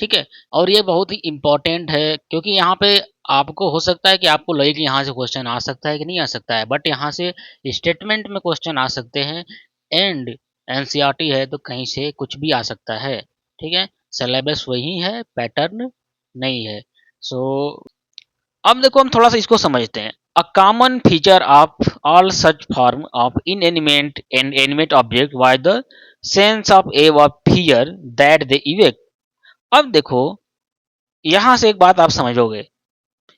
ठीक है। और ये बहुत ही इम्पोर्टेंट है क्योंकि यहाँ पे आपको हो सकता है कि आपको लगे कि यहाँ से क्वेश्चन आ सकता है कि नहीं आ सकता है, बट यहाँ से स्टेटमेंट में क्वेश्चन आ सकते हैं एंड एनसीईआरटी है तो कहीं से कुछ भी आ सकता है। ठीक है, सिलेबस वही है, पैटर्न नहीं है। सो अब देखो हम थोड़ा सा इसको समझते हैं। A common feature of all such form of inanimate and animate object why the sense of awe fear that they evoked. अब देखो यहां से एक बात आप समझोगे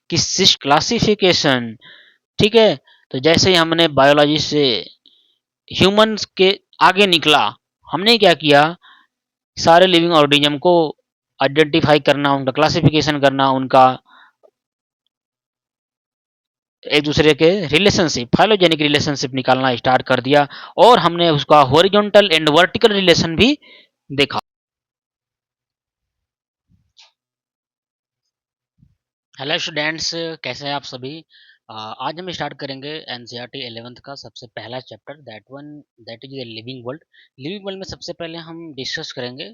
कि क्लासिफिकेशन, ठीक है। तो जैसे ही हमने बायोलॉजी से ह्यूमंस के आगे निकला, हमने क्या किया, सारे लिविंग ऑर्गेनिज्म को आइडेंटिफाई करना, उनका क्लासिफिकेशन करना, उनका एक दूसरे के रिलेशनशिप, फाइलोजेनिक रिलेशनशिप निकालना स्टार्ट कर दिया और हमने उसका हॉरिजॉन्टल एंड वर्टिकल रिलेशन भी देखा। हेलो स्टूडेंट्स, कैसे हैं आप सभी। आज हम स्टार्ट करेंगे एनसीईआरटी 11th का सबसे पहला chapter, that is the living world. Living world में सबसे पहले हम डिस्कस करेंगे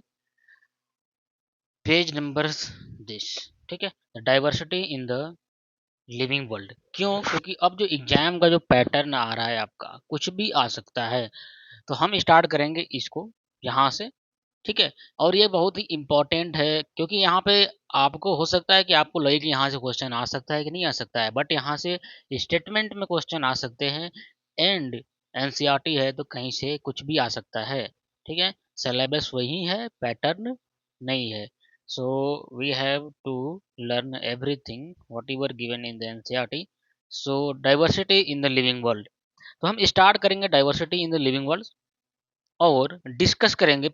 पेज नंबर दिस, ठीक है, diversity in the living world. क्यों? क्योंकि अब जो एग्जाम का जो पैटर्न आ रहा है आपका, कुछ भी आ सकता है, तो हम स्टार्ट करेंगे इसको यहाँ से। ठीक है, और ये बहुत ही इम्पोर्टेंट है क्योंकि यहाँ पे आपको हो सकता है कि आपको लगे कि यहाँ से क्वेश्चन आ सकता है कि नहीं आ सकता है, बट यहाँ से स्टेटमेंट में क्वेश्चन आ सकते हैं एंड एनसीईआरटी है तो कहीं से कुछ भी आ सकता है। ठीक है, सिलेबस वही है, पैटर्न नहीं है। So we have to learn everything whatever given in the NCERT. So diversity in the living world, तो हम स्टार्ट करेंगे diversity in the living world और डिस्कस करेंगे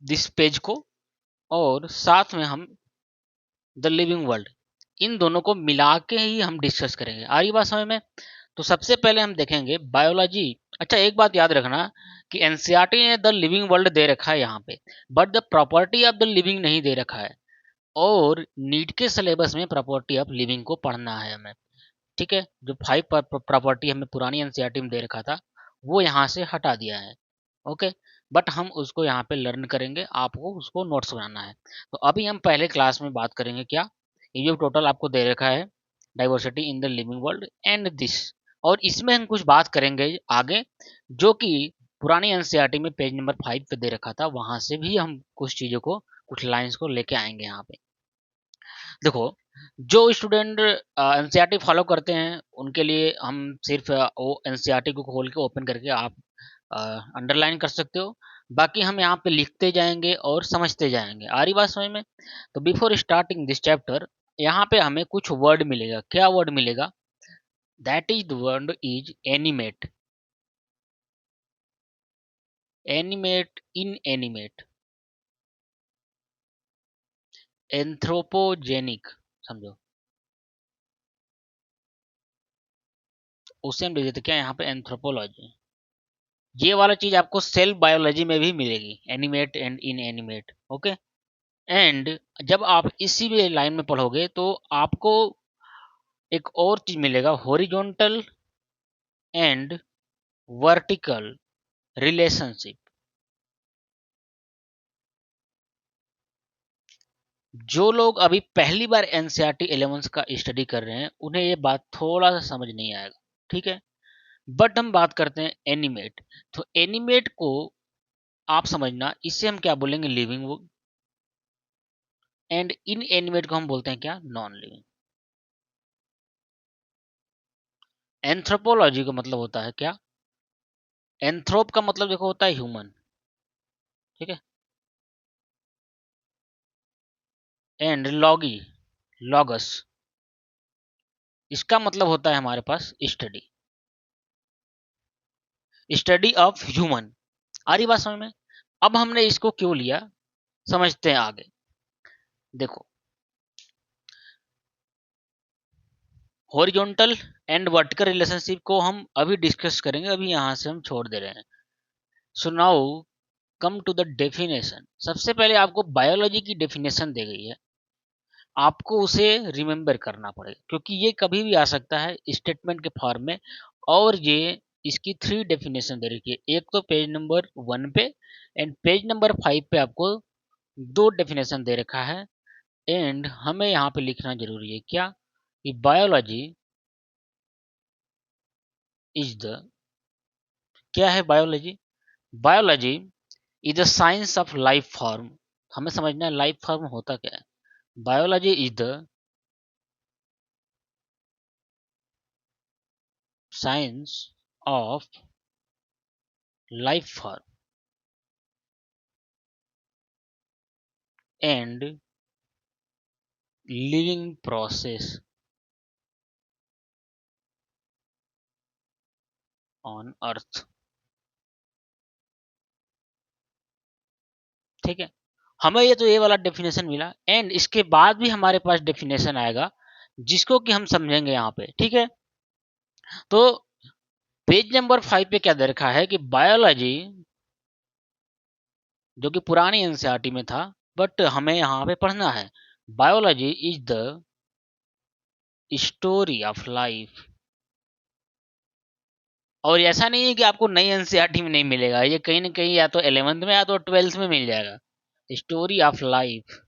दिस पेज को, और साथ में हम द लिविंग वर्ल्ड, इन दोनों को मिला के ही हम डिस्कस करेंगे। आ रही बात समझ में? तो सबसे पहले हम देखेंगे बायोलॉजी। अच्छा, एक बात याद रखना कि एनसीईआरटी ने द लिविंग वर्ल्ड दे रखा है यहाँ पे, but the property of the living नहीं दे रखा है। और नीट के सिलेबस में प्रॉपर्टी ऑफ लिविंग को पढ़ना है हमें। ठीक है, जो 5 प्रॉपर्टी हमें पुरानी एनसीईआरटी में दे रखा था वो यहाँ से हटा दिया है। ओके, बट हम उसको यहाँ पे लर्न करेंगे, आपको उसको नोट्स बनाना है। तो अभी हम पहले क्लास में बात करेंगे क्या, ये जो टोटल आपको दे रखा है diversity in the living world and this, और इसमें हम कुछ बात करेंगे आगे जो कि पुरानी एनसीईआरटी में पेज नंबर 5 पे दे रखा था, वहां से भी हम कुछ चीजों को, कुछ लाइंस को लेके आएंगे यहाँ पे। देखो, जो स्टूडेंट एनसीईआरटी फॉलो करते हैं उनके लिए हम सिर्फ वो एनसीईआरटी को खोल के ओपन करके आप अंडरलाइन कर सकते हो। बाकी हम यहाँ पे लिखते जाएंगे और समझते जाएंगे। आ रही बात समझ में? तो बिफोर स्टार्टिंग दिस चैप्टर, यहाँ पे हमें कुछ वर्ड मिलेगा। क्या वर्ड मिलेगा? That is the word is animate, animate, in animate, anthropogenic, समझो। उसे हम लिख देते क्या यहाँ पे, एंथ्रोपोलॉजी। ये वाला चीज आपको सेल बायोलॉजी में भी मिलेगी, animate and in animate. Okay, and जब आप इसी भी लाइन में पढ़ोगे तो आपको एक और चीज मिलेगा, हॉरिजॉन्टल एंड वर्टिकल रिलेशनशिप। जो लोग अभी पहली बार एनसीईआरटी 11 का स्टडी कर रहे हैं उन्हें ये बात थोड़ा सा समझ नहीं आएगा। ठीक है, बट हम बात करते हैं एनिमेट। तो एनिमेट को आप समझना, इसे हम क्या बोलेंगे, लिविंग, एंड इन एनिमेट को हम बोलते हैं क्या, नॉन लिविंग। एंथ्रोपोलॉजी का मतलब होता है क्या, एंथ्रोप का मतलब देखो होता है ह्यूमन, ठीक है, एंड लॉगी, लॉगस, इसका मतलब होता है हमारे पास स्टडी, स्टडी ऑफ ह्यूमन। आ रही बात समझ में? अब हमने इसको क्यों लिया, समझते हैं आगे। देखो, हॉरिजॉन्टल एंड वर्टिकल रिलेशनशिप को हम अभी डिस्कस करेंगे, अभी यहां से हम छोड़ दे रहे हैं। So now come to the definition. सबसे पहले आपको बायोलॉजी की डेफिनेशन दी गई है, आपको उसे रिमेम्बर करना पड़ेगा क्योंकि ये कभी भी आ सकता है स्टेटमेंट के फॉर्म में। और ये इसकी 3 डेफिनेशन दे रखी है, एक तो पेज नंबर 1 पे एंड पेज नंबर 5 पे आपको 2 डेफिनेशन दे रखा है। एंड हमें यहाँ पे लिखना जरूरी है क्या, कि बायोलॉजी इज द, क्या है biology, biology is the science of life form. हमें समझना है लाइफ फॉर्म होता क्या है। Biology is the science of life form and living process on earth. ठीक है, हमें ये वाला डेफिनेशन मिला, एंड इसके बाद भी हमारे पास डेफिनेशन आएगा जिसको कि हम समझेंगे यहाँ पे। ठीक है, तो पेज नंबर 5 पे क्या दे रखा है कि बायोलॉजी, जो कि पुरानी एनसीईआरटी में था बट हमें यहाँ पे पढ़ना है, biology is the story of life. और ऐसा नहीं है कि आपको नई एनसीईआरटी में नहीं मिलेगा, ये कहीं ना कहीं या तो 11th में या तो 12th में मिल जाएगा। Story of life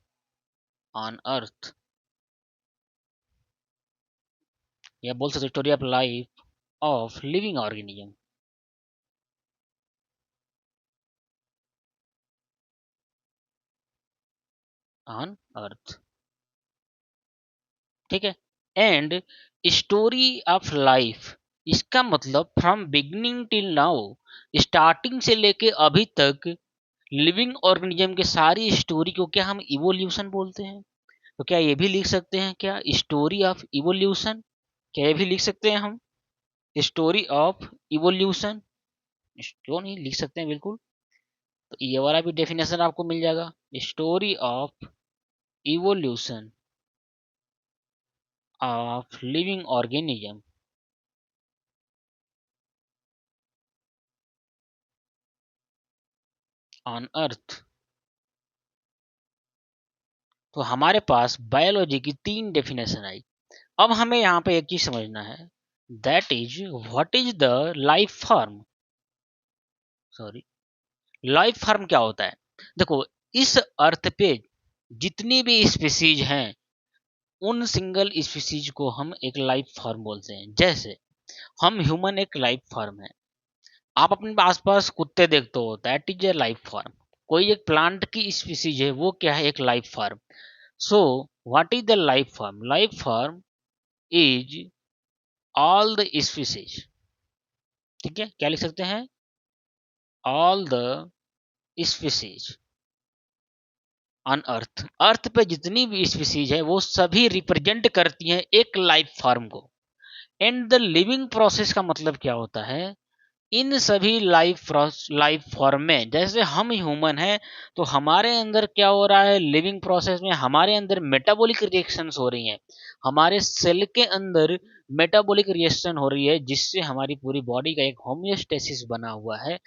on earth, या बोल सकते story of life of living organism on earth. ठीक है, एंड स्टोरी ऑफ लाइफ, इसका मतलब from beginning till now, starting से लेके अभी तक लिविंग ऑर्गेनिज्म के सारी स्टोरी को क्या हम इवोल्यूशन बोलते हैं। तो क्या ये भी लिख सकते हैं क्या, स्टोरी ऑफ इवोल्यूशन, क्या ये भी लिख सकते हैं हम, स्टोरी ऑफ इवोल्यूशन। क्यों नहीं लिख सकते हैं, बिल्कुल। तो ये वाला भी डेफिनेशन आपको मिल जाएगा, story of evolution of living organism on earth. तो हमारे पास बायोलॉजी की 3 डेफिनेशन आई। अब हमें यहाँ पे एक चीज समझना है, that is what is the life form. Sorry, life form क्या होता है। देखो, इस अर्थ पे जितनी भी स्पीसीज हैं, उन सिंगल स्पीसीज को हम एक लाइफ फॉर्म बोलते हैं। जैसे हम ह्यूमन एक लाइफ फॉर्म है, आप अपने आसपास कुत्ते देखते हो, that is a life form. कोई एक प्लांट की स्पीसीज है, वो क्या है, एक life form. So what is the life form, life form is all the species. ठीक है, क्या लिख सकते हैं, all the species on earth. Earth पे जितनी भी स्पीसीज है वो सभी रिप्रेजेंट करती हैं एक लाइफ फॉर्म को। एंड द लिविंग प्रोसेस का मतलब क्या होता है, इन सभी लाइफ फॉर्म में, जैसे हम ह्यूमन हैं तो हमारे अंदर क्या हो रहा है, लिविंग प्रोसेस में हमारे अंदर मेटाबॉलिक रिएक्शंस हो रही हैं, हमारे सेल के अंदर मेटाबॉलिक रिएक्शन हो रही है, जिससे हमारी पूरी बॉडी का एक होम्योस्टेसिस बना हुआ है।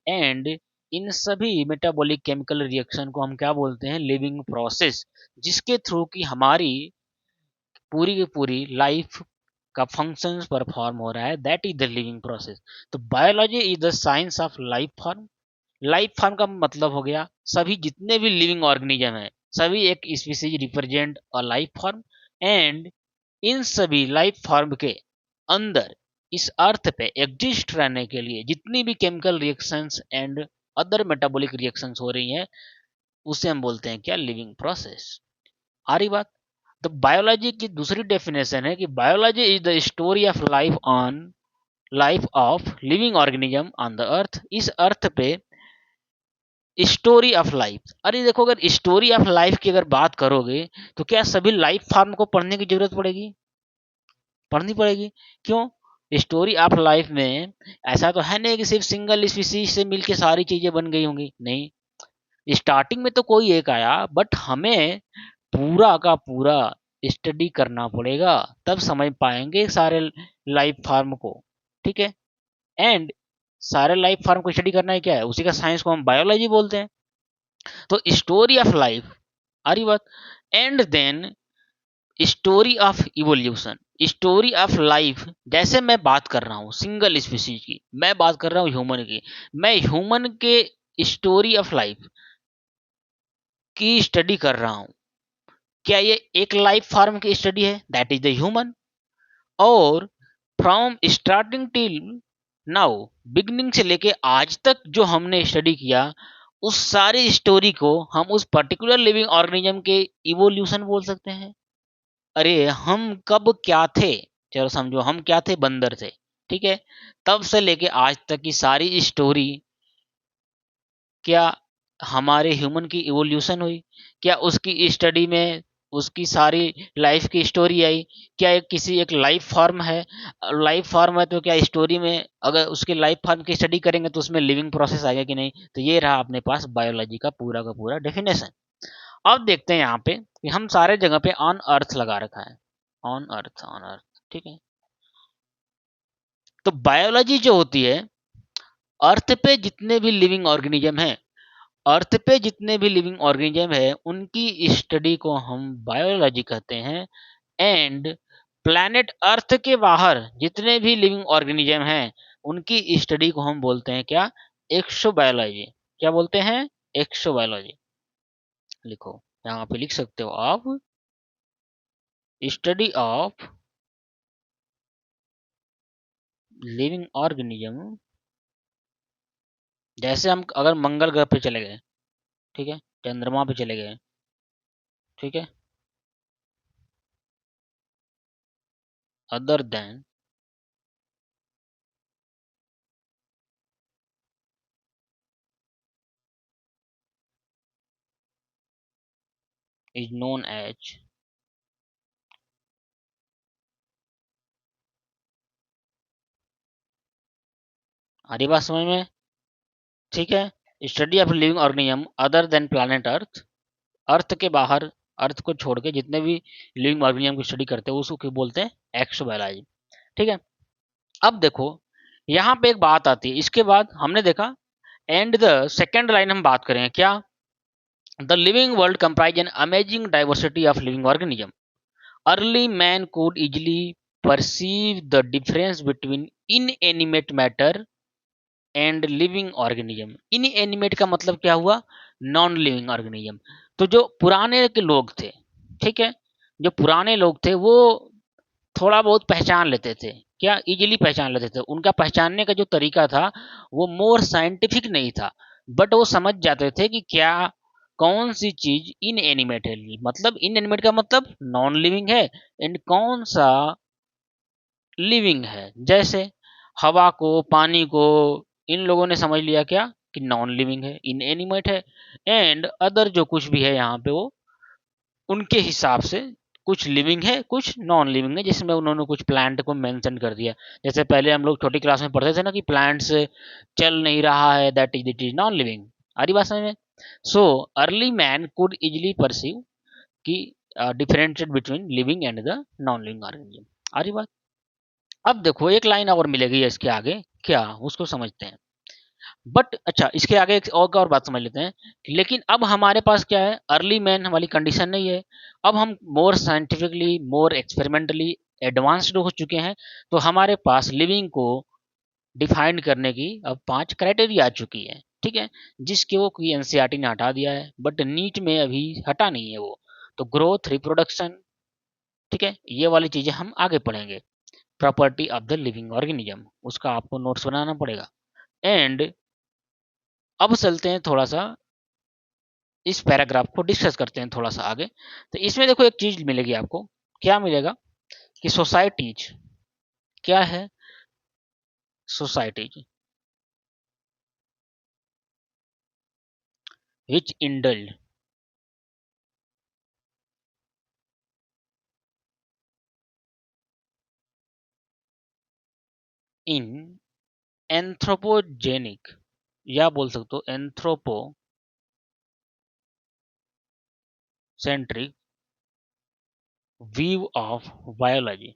एंड इन सभी मेटाबॉलिक केमिकल रिएक्शन को हम क्या बोलते हैं, लिविंग प्रोसेस, जिसके थ्रू की हमारी पूरी की पूरी लाइफ का फंक्शन परफॉर्म हो रहा है, that is the living process. तो biology is the science of life form. Life form का मतलब हो गया सभी जितने भी लिविंग ऑर्गेनिज्म है, सभी एक species represent a life form. And in सभी लाइफ फॉर्म के अंदर इस अर्थ पे एग्जिस्ट रहने के लिए जितनी भी chemical reactions and other metabolic reactions हो रही हैं, उसे हम बोलते हैं क्या, लिविंग प्रोसेस। आ रही बात। तो बायोलॉजी की दूसरी डेफिनेशन है कि biology is the story of life of living organism on the earth. इस अर्थ पे स्टोरी ऑफ लाइफ, अरे देखो, अगर स्टोरी ऑफ लाइफ की अगर बात करोगे तो क्या सभी लाइफ फॉर्म को पढ़ने की जरूरत पड़ेगी, पढ़नी पड़ेगी। क्यों, स्टोरी ऑफ लाइफ में ऐसा तो है नहीं कि सिर्फ सिंगल स्पीसीज से मिलके सारी चीजें बन गई होंगी, नहीं। स्टार्टिंग में तो कोई एक आया, बट हमें पूरा का पूरा स्टडी करना पड़ेगा, तब समझ पाएंगे सारे लाइफ फॉर्म को। ठीक है, एंड सारे लाइफ फॉर्म को स्टडी करना है क्या है, उसी का साइंस को हम बायोलॉजी बोलते हैं। तो स्टोरी ऑफ लाइफ, आ रही बात। And then story of evolution, story of life. जैसे मैं बात कर रहा हूँ सिंगल स्पीसीज की, मैं बात कर रहा हूँ ह्यूमन की, मैं ह्यूमन के स्टोरी ऑफ लाइफ की स्टडी कर रहा हूँ, क्या ये एक लाइफ फॉर्म की स्टडी है, दैट इज द ह्यूमन, और from starting till now, beginning से लेके आज तक जो हमने स्टडी किया, उस सारी स्टोरी को हम उस पर्टिकुलर लिविंग ऑर्गेनिज्म के इवोल्यूशन बोल सकते हैं। अरे हम कब क्या थे, चलो समझो हम क्या थे, बंदर थे, ठीक है, तब से लेके आज तक की सारी स्टोरी, क्या हमारे ह्यूमन की इवोल्यूशन हुई, क्या उसकी स्टडी में उसकी सारी लाइफ की स्टोरी आई, क्या एक किसी एक लाइफ फॉर्म है, लाइफ फॉर्म है तो क्या स्टोरी में अगर उसके लाइफ फॉर्म की स्टडी करेंगे तो उसमें लिविंग प्रोसेस आएगा कि नहीं। तो ये रहा अपने पास बायोलॉजी का पूरा डेफिनेशन। अब देखते हैं यहाँ पे कि हम सारे जगह पे ऑन अर्थ लगा रखा है, ऑन अर्थ, ठीक है। तो बायोलॉजी जो होती है, अर्थ पे जितने भी लिविंग ऑर्गेनिज्म हैं, अर्थ पे जितने भी लिविंग ऑर्गेनिज्म है उनकी स्टडी को हम बायोलॉजी कहते हैं। एंड प्लैनेट अर्थ के बाहर जितने भी लिविंग ऑर्गेनिज्म हैं उनकी स्टडी को हम बोलते हैं क्या, एक्सोबायोलॉजी। क्या बोलते हैं, एक्सोबायोलॉजी। लिखो, यहाँ पे लिख सकते हो आप, स्टडी ऑफ लिविंग ऑर्गेनिज्म। जैसे हम अगर मंगल ग्रह पे चले गए, ठीक है, चंद्रमा पे चले गए, ठीक है, other than is known as, हरी बात समझ में, ठीक है, study of living organism other than planet earth, earth के बाहर, अर्थ को छोड़ के जितने भी लिविंग ऑर्गेनिज्म की स्टडी करते हैं उसको क्या बोलते हैं, एक्सोबायोलॉजी, ठीक है। अब देखो यहाँ पे एक बात आती है, इसके बाद हमने देखा, एंड द सेकेंड लाइन हम बात करें क्या, the living world comprise an amazing diversity of living organism, early man could easily perceive the difference between inanimate matter and living organism. Inanimate का मतलब क्या हुआ, नॉन लिविंग ऑर्गेनिज्म। तो जो पुराने के लोग थे, ठीक है, जो पुराने लोग थे वो थोड़ा बहुत पहचान लेते थे, क्या इजीली पहचान लेते थे, उनका पहचानने का जो तरीका था वो मोर साइंटिफिक नहीं था, बट वो समझ जाते थे कि क्या कौन सी चीज इन एनिमेट है, मतलब इन एनिमेट का मतलब नॉन लिविंग है, एंड कौन सा लिविंग है। जैसे हवा को, पानी को, इन लोगों ने समझ लिया क्या कि नॉन लिविंग है, इन एनिमेट है। एंड अदर जो कुछ भी है यहाँ पे वो उनके हिसाब से कुछ लिविंग है कुछ नॉन लिविंग है, जिसमें उन्होंने कुछ प्लांट को मेंशन कर दिया। जैसे पहले हम लोग छोटी क्लास में पढ़ते थे ना कि प्लांट्स चल नहीं रहा है, that is it is non living. आ रही बात समझ में। So early man could easily perceive कि differentiate between living and the non living organism. आ रही बात। अब देखो एक लाइन और मिलेगी इसके आगे, क्या उसको समझते हैं। बट अच्छा, इसके आगे एक और बात समझ लेते हैं कि लेकिन अब हमारे पास क्या है, अर्ली मैन वाली कंडीशन नहीं है, अब हम मोर साइंटिफिकली, मोर एक्सपेरिमेंटली एडवांस्ड हो चुके हैं। तो हमारे पास लिविंग को डिफाइन करने की अब 5 क्राइटेरिया आ चुकी है, ठीक है, जिसके वो कोई एनसीईआरटी ने हटा दिया है, बट नीट में अभी हटा नहीं है वो। तो ग्रोथ, रिप्रोडक्शन, ठीक है, ये वाली चीजें हम आगे पढ़ेंगे। Property of the living organism, उसका आपको नोट्स बनाना पड़ेगा। एंड अब चलते हैं थोड़ा सा इस पैराग्राफ को डिस्कस करते हैं थोड़ा सा आगे। तो इसमें देखो एक चीज मिलेगी आपको, क्या मिलेगा कि सोसाइटीज, क्या है, societies which indulge in anthropogenic, या बोल सकते हो एंथ्रोपोसेंट्रिक व्यू ऑफ बायोलॉजी।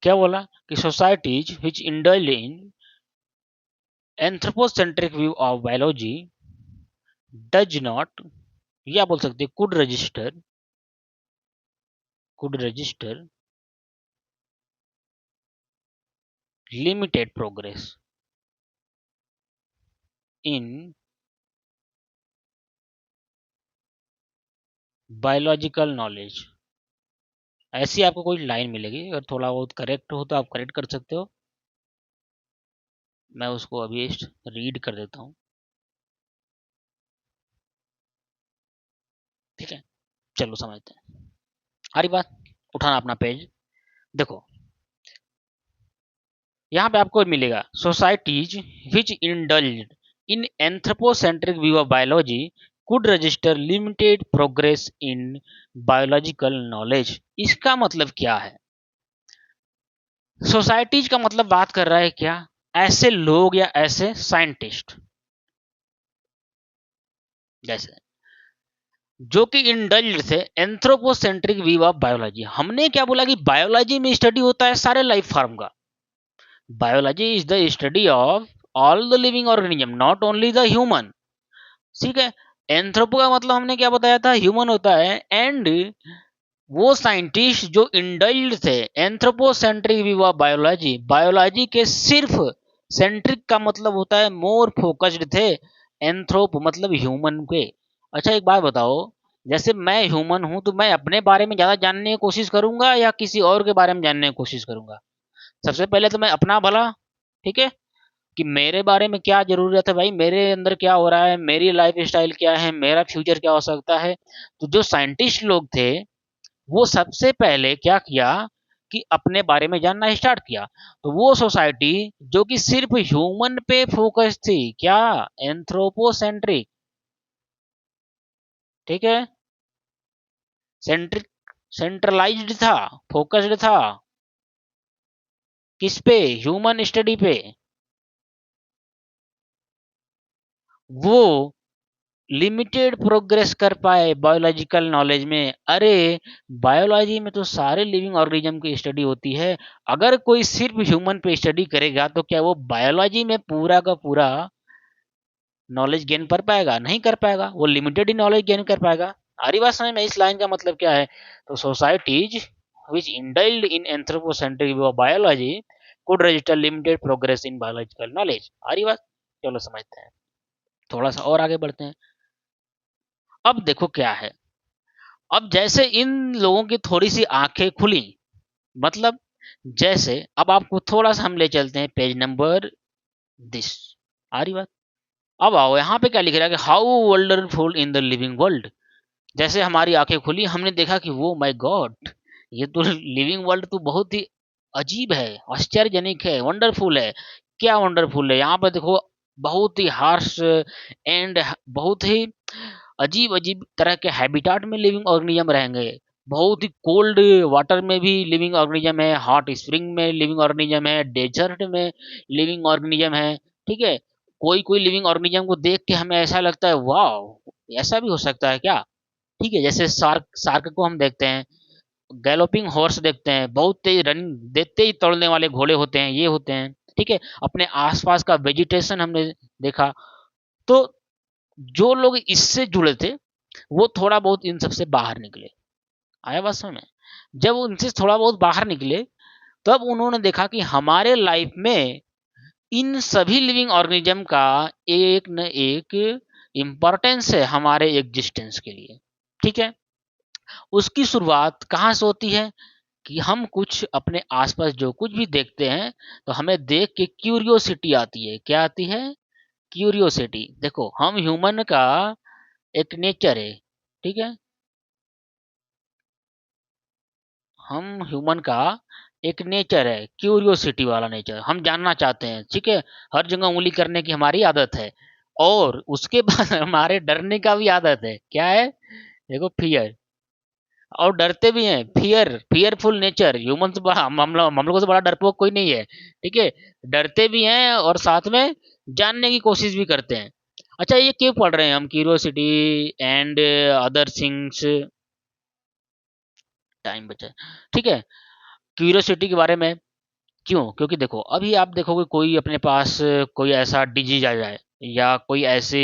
क्या बोला कि societies which indulge in anthropocentric view of biology does not, या बोल सकते could register limited progress in biological knowledge, ऐसी आपको कोई लाइन मिलेगी। अगर थोड़ा बहुत करेक्ट हो तो आप करेक्ट कर सकते हो। मैं उसको अभी रीड कर देता हूँ, ठीक है। चलो समझते हैं। हरी बात, उठाना अपना पेज। देखो यहाँ पे आपको मिलेगा, societies which indulge in anthropocentric view of biology could register limited progress in biological knowledge. इसका मतलब क्या है? सोसाइटीज का मतलब बात कर रहा है क्या, ऐसे लोग या ऐसे साइंटिस्ट जैसे जो कि इंडल्ज थे एंथ्रोपोसेंट्रिक व्यू ऑफ बायोलॉजी। हमने क्या बोला कि बायोलॉजी में स्टडी होता है सारे लाइफ फॉर्म का। Biology is the study of all the living organism, not only the human. ठीक है। एंथ्रोपो का मतलब हमने क्या बताया था, ह्यूमन होता है। एंड वो साइंटिस्ट जो इंडल्ज थे anthropocentric view of biology, biology के सिर्फ, सेंट्रिक का मतलब होता है मोर फोकस्ड थे, एंथ्रोप मतलब ह्यूमन के। अच्छा एक बात बताओ, जैसे मैं ह्यूमन हूं तो मैं अपने बारे में ज्यादा जानने की कोशिश करूंगा या किसी और के बारे में जानने की कोशिश करूंगा? सबसे पहले तो मैं अपना भला, ठीक है, कि मेरे बारे में क्या ज़रूरत है भाई, मेरे अंदर क्या हो रहा है, मेरी लाइफ स्टाइल क्या है, मेरा फ्यूचर क्या हो सकता है। तो जो साइंटिस्ट लोग थे वो सबसे पहले क्या किया कि अपने बारे में जानना स्टार्ट किया। तो वो सोसाइटी जो कि सिर्फ ह्यूमन पे फोकस थी, क्या, एंथ्रोपोसेंट्रिक, ठीक है, सेंट्रिक, सेंट्रलाइज्ड था, फोकस्ड था किस पे, ह्यूमन स्टडी पे, वो लिमिटेड प्रोग्रेस कर पाए बायोलॉजिकल नॉलेज में। अरे बायोलॉजी में तो सारे लिविंग ऑर्गेनिज्म की स्टडी होती है, अगर कोई सिर्फ ह्यूमन पे स्टडी करेगा तो क्या वो बायोलॉजी में पूरा का पूरा नॉलेज गेन कर पाएगा? नहीं कर पाएगा, वो लिमिटेड ही नॉलेज गेन कर पाएगा। आ रही बात समझ में? इस लाइन का मतलब क्या है? तो societies which indulged in anthropocentric view of biology could register limited progress in biological knowledge। आ रही बात? चलो समझते हैं, थोड़ा सा और आगे बढ़ते हैं। अब देखो क्या है, अब जैसे इन लोगों की थोड़ी सी आंखें खुली, मतलब जैसे अब आपको थोड़ा सा हम ले चलते हैं पेज नंबर दिस, आ रही बात? अब आओ यहाँ पे क्या लिख रहा है कि how wonderful in the living world. जैसे हमारी आंखें खुली, हमने देखा कि वो माय गॉड, ये तो लिविंग वर्ल्ड तो बहुत ही अजीब है, आश्चर्यजनक है, वंडरफुल है। क्या वंडरफुल है? यहाँ पर देखो बहुत ही हार्श एंड बहुत ही अजीब अजीब तरह के हैबिटाट में लिविंग ऑर्गेनिज्म रहेंगे। बहुत ही कोल्ड वाटर में भी लिविंग ऑर्गेनिज्म है, हॉट स्प्रिंग में लिविंग ऑर्गेनिज्म है, डेजर्ट में लिविंग ऑर्गेनिज्म है, ठीक है। कोई कोई लिविंग ऑर्गेनिज्म को देख के हमें ऐसा लगता है वाह, ऐसा भी हो सकता है क्या? ठीक है, जैसे शार्क, शार्क को हम देखते हैं, गैलोपिंग हॉर्स देखते हैं, बहुत तेज रनिंग देते ही तोड़ने वाले घोड़े होते हैं, ये होते हैं, ठीक है। अपने आसपास का वेजिटेशन हमने देखा। तो जो लोग इससे जुड़े थे वो थोड़ा बहुत इन सबसे बाहर निकले। आया बात समझ में? जब उनसे थोड़ा बहुत बाहर निकले तब उन्होंने देखा कि हमारे लाइफ में इन सभी लिविंग ऑर्गेनिज्म का एक न एक इम्पोर्टेंस है हमारे एग्जिस्टेंस के लिए, ठीक है। उसकी शुरुआत कहाँ से होती है कि हम कुछ अपने आसपास जो कुछ भी देखते हैं तो हमें देख के क्यूरियोसिटी आती है। क्या आती है? क्यूरियोसिटी। देखो हम ह्यूमन का एक नेचर है, ठीक है, हम ह्यूमन का एक नेचर है, क्यूरियोसिटी वाला नेचर, हम जानना चाहते हैं, ठीक है। हर जगह उंगली करने की हमारी आदत है। और उसके बाद हमारे डरने का भी आदत है। क्या है? देखो फियर, और डरते भी हैं, फियर, फियरफुल नेचर ह्यूमन से बड़ा, हम लोगों से बड़ा डरपोक कोई नहीं है, ठीक है। डरते भी हैं और साथ में जानने की कोशिश भी करते हैं। अच्छा ये क्यों पढ़ रहे हैं हम, curiosity and other things, time बचा है, ठीक है। क्यूरियोसिटी के बारे में क्यों? क्योंकि देखो अभी आप देखोगे कोई अपने पास कोई ऐसा डिजीज आ जाए या कोई ऐसे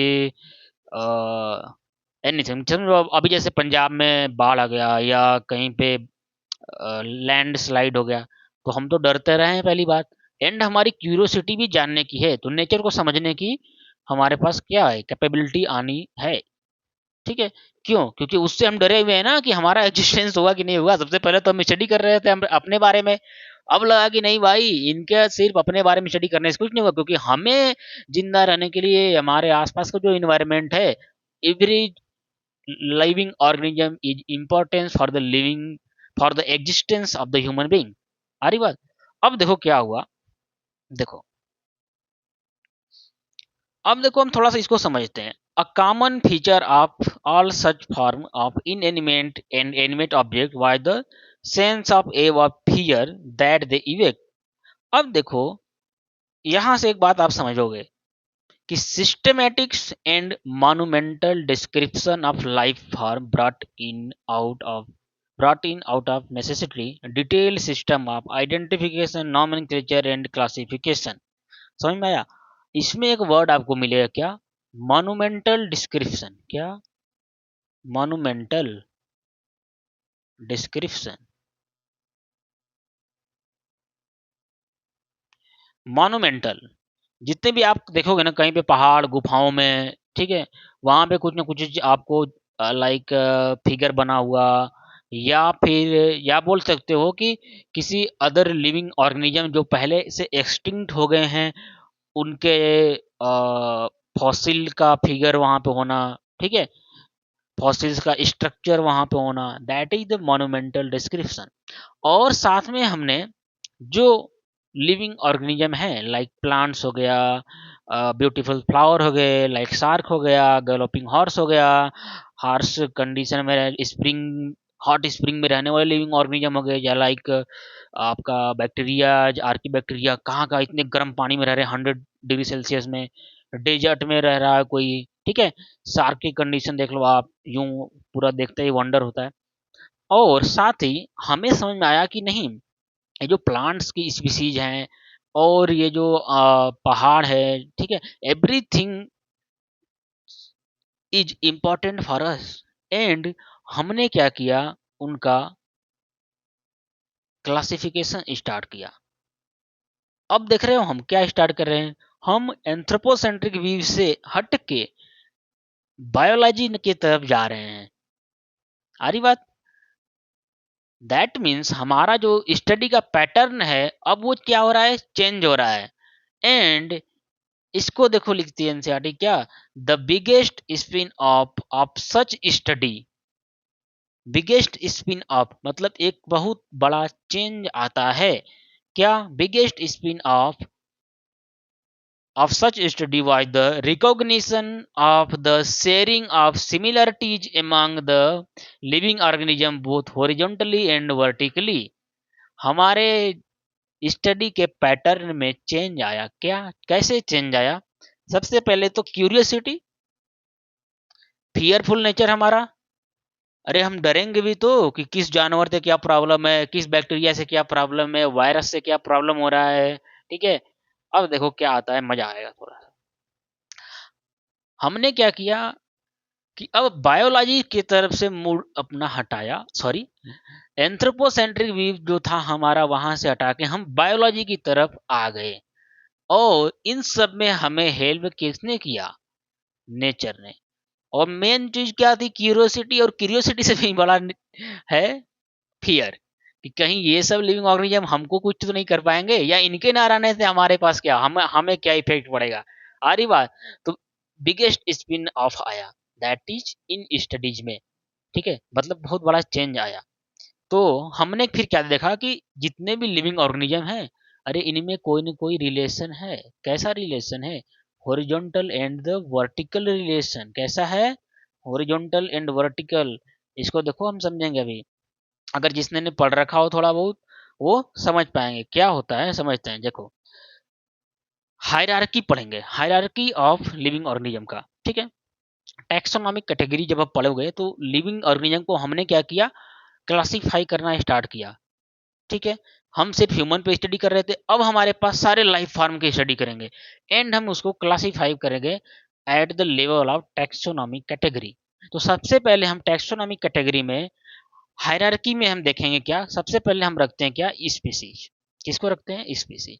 एनीथिंग, चलो अभी जैसे पंजाब में बाढ़ आ गया या कहीं पे लैंड स्लाइड हो गया, तो हम तो डरते रहे हैं पहली बात। एंड हमारी क्यूरियोसिटी भी जानने की है, तो नेचर को समझने की हमारे पास क्या है, कैपेबिलिटी आनी है। ठीक है, क्यों? क्योंकि उससे हम डरे हुए हैं ना कि हमारा एग्जिस्टेंस होगा कि नहीं होगा। सबसे पहले तो हम स्टडी कर रहे थे हम अपने बारे में, अब लगा कि नहीं भाई, इनके सिर्फ अपने बारे में स्टडी करने से कुछ नहीं होगा, क्योंकि हमें जिंदा रहने के लिए हमारे आसपास का जो इन्वायरमेंट है, every living organism is importance for the living, for the existence of the human being. आ रही बात? अब देखो क्या हुआ, देखो, अब देखो हम थोड़ा सा इसको समझते हैं। A common feature of all such form of inanimate and animate object was the sense of a of fear that they evoked. अब देखो, यहां से एक बात आप समझोगे कि systematics and monumental description of life form brought in out of necessity detailed system of identification nomenclature and classification। समझ में आया? इसमें एक वर्ड आपको मिलेगा क्या, मॉन्यूमेंटल डिस्क्रिप्शन। क्या? Monumental description. मॉन्यूमेंटल, जितने भी आप देखोगे ना कहीं पे पहाड़ गुफाओं में, ठीक है, वहां पे कुछ ना कुछ चीज आपको लाइक फिगर बना हुआ, या फिर या बोल सकते हो कि किसी अदर लिविंग ऑर्गेनिज्म जो पहले से एक्सटिंक्ट हो गए हैं, उनके फॉसिल का फिगर वहां पे होना। ठीक है, फॉसिल्स का स्ट्रक्चर वहां पे होना, that is the monumental description. और साथ में हमने जो लिविंग ऑर्गेनिज्म है, लाइक प्लांट्स हो गया, ब्यूटीफुल फ्लावर हो गए, लाइक शार्क हो गया, गैलोपिंग हॉर्स हो गया, हार्स कंडीशन में स्प्रिंग, हॉट स्प्रिंग में रहने वाले लिविंग ऑर्गेनिज्म हो गए, या लाइक आपका बैक्टीरिया, आर्की बैक्टीरिया कहाँ का इतने गर्म पानी में रह रहे हैं 100 डिग्री सेल्सियस में, डेजर्ट में रह रहा है कोई। ठीक है, शार्क की कंडीशन देख लो आप, यूं पूरा देखते ही वंडर होता है। और साथ ही हमें समझ में आया कि नहीं, ये जो प्लांट्स की स्पीसीज हैं और ये जो पहाड़ है, ठीक है, everything is important for us. And हमने क्या किया, उनका क्लासिफिकेशन स्टार्ट किया। अब देख रहे हो हम क्या स्टार्ट कर रहे हैं, हम एंथ्रोपोसेंट्रिक व्यू से हट के बायोलॉजी की तरफ जा रहे हैं। आ रही बात? दैट मीन्स हमारा जो स्टडी का पैटर्न है, अब वो क्या हो रहा है, चेंज हो रहा है। एंड इसको देखो लिखती है एनसीईआरटी क्या, the biggest spin off such study, biggest spin off मतलब एक बहुत बड़ा चेंज आता है। क्या? Biggest spin of such study was the recognition of the sharing of similarities among the living organism both horizontally and vertically। हमारे study के pattern में चेंज आया। क्या? कैसे चेंज आया? सबसे पहले तो क्यूरियोसिटी, फियरफुल नेचर हमारा, अरे हम डरेंगे भी तो कि किस जानवर से क्या प्रॉब्लम है, किस बैक्टीरिया से क्या प्रॉब्लम है, वायरस से क्या प्रॉब्लम हो रहा है। ठीक है, अब देखो क्या आता है, मजा आएगा थोड़ा सा। हमने क्या किया कि अब बायोलॉजी की तरफ से मूड अपना हटाया, सॉरी, एंथ्रोपोसेंट्रिक व्यू जो था हमारा वहां से हटा के हम बायोलॉजी की तरफ आ गए। और इन सब में हमें हेल्प किसने किया? नेचर ने। और मेन चीज क्या थी? क्यूरियोसिटी। और क्यूरियोसिटी से भी बड़ा है फियर, कि कहीं ये सब लिविंग ऑर्गेनिज्म हमको कुछ तो नहीं कर पाएंगे, या इनके ना रहने से हमारे पास क्या, हमें क्या इफेक्ट पड़ेगा। आ रही बात? तो बिगेस्ट स्पिन ऑफ आया, दैट इज इन स्टडीज में। ठीक है, मतलब बहुत बड़ा चेंज आया। तो हमने फिर क्या देखा कि जितने भी लिविंग ऑर्गेनिज्म हैं, अरे इनमें कोई न कोई रिलेशन है। कैसा रिलेशन है? Horizontal and the vertical relation. कैसा है? Horizontal and vertical. इसको देखो हम समझेंगे अभी, अगर जिसने ने पढ़ रखा हो थोड़ा बहुत, वो समझ पाएंगे क्या होता है। समझते हैं, देखो, हायरार्की पढ़ेंगे, हायरार्की ऑफ लिविंग ऑर्गेनिज्म का। ठीक है, टैक्सोनॉमिक कैटेगरी जब आप पढ़ोगे तो लिविंग ऑर्गेनिज्म को हमने क्या किया, क्लासिफाई करना स्टार्ट किया। ठीक है, हम सिर्फ ह्यूमन पे स्टडी कर रहे थे, अब हमारे पास सारे लाइफ फॉर्म की स्टडी करेंगे। एंड हम उसको क्लासिफाई करेंगे at the level of taxonomic category. तो सबसे पहले हम टैक्सोनॉमिक कैटेगरी में, हायरार्की में हम देखेंगे क्या, सबसे पहले हम रखते हैं क्या, स्पीसीज। किसको रखते हैं? स्पीसीज।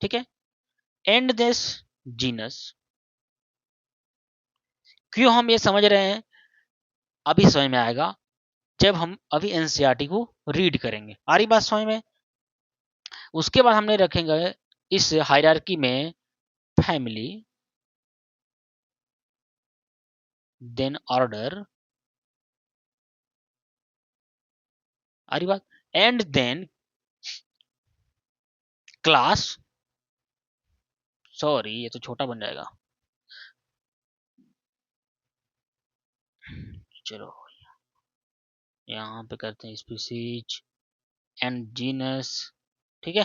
ठीक है, एंड दिस जीनस। क्यों हम ये समझ रहे हैं, अभी समझ में आएगा जब हम अभी एनसीईआरटी को रीड करेंगे। आ रही बात समझ में? उसके बाद हमने रखेंगे इस हायरार्की में फैमिली, देन ऑर्डर, आ रही बात, एंड देन क्लास। सॉरी ये तो छोटा बन जाएगा, चलो यहाँ पे करते हैं स्पीसीज एंड जीनस। ठीक है,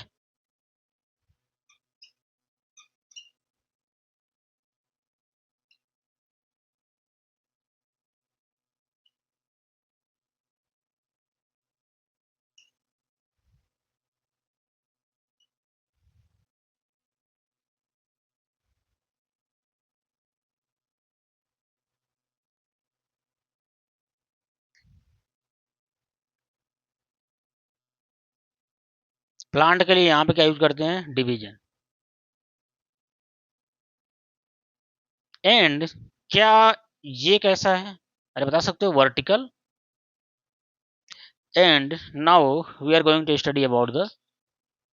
प्लांट के लिए यहाँ पे क्या यूज करते हैं, डिवीजन। एंड क्या ये कैसा है, अरे बता सकते हो, vertical. And now we are going to study about the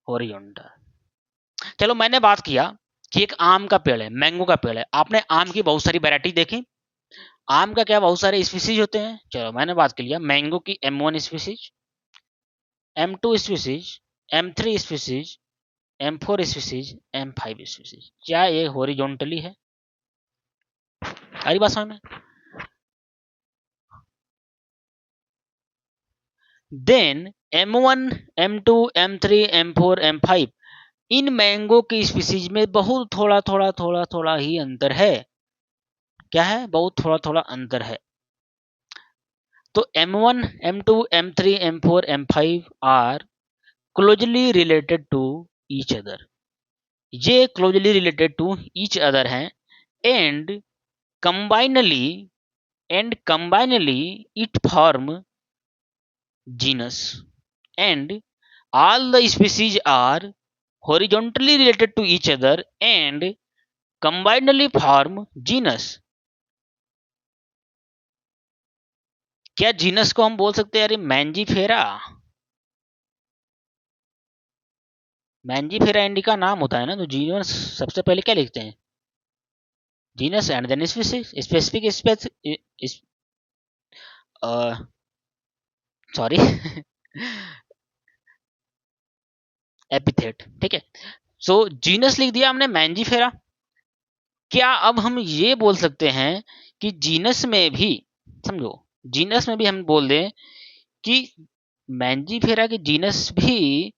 horizontal. चलो मैंने बात किया कि एक आम का पेड़ है, मैंगो का पेड़ है, आपने आम की बहुत सारी वैरायटी देखी। आम का क्या बहुत सारे स्पीसीज होते हैं, चलो मैंने बात कर लिया मैंगो की M1 species, M2 species, M3 species, M4 species, M5 species. क्या ये हॉरिजॉन्टली है? सारी बात समझ में? Then M1, M2, M3, M4, M5, इन मैंगो की स्पीसीज में बहुत थोड़ा ही अंतर है। क्या है? बहुत थोड़ा अंतर है। तो M1, M2, M3, M4, M5 are closely related to each other. ये closely related to each other हैं। And combinely it form genus. And all the species are horizontally related to each other and combinedly form genus। क्या genus को हम बोल सकते हैं अरे Mangifera? Mangifera indica नाम होता है ना, तो जीनस सबसे पहले क्या लिखते हैं, genus and then species, specific sorry epithet. ठीक है, सो जीनस लिख दिया हमने मैंजीफेरा। क्या अब हम ये बोल सकते हैं कि जीनस में भी, समझो, जीनस में भी हम बोल दें कि मैंजीफेरा के जीनस भी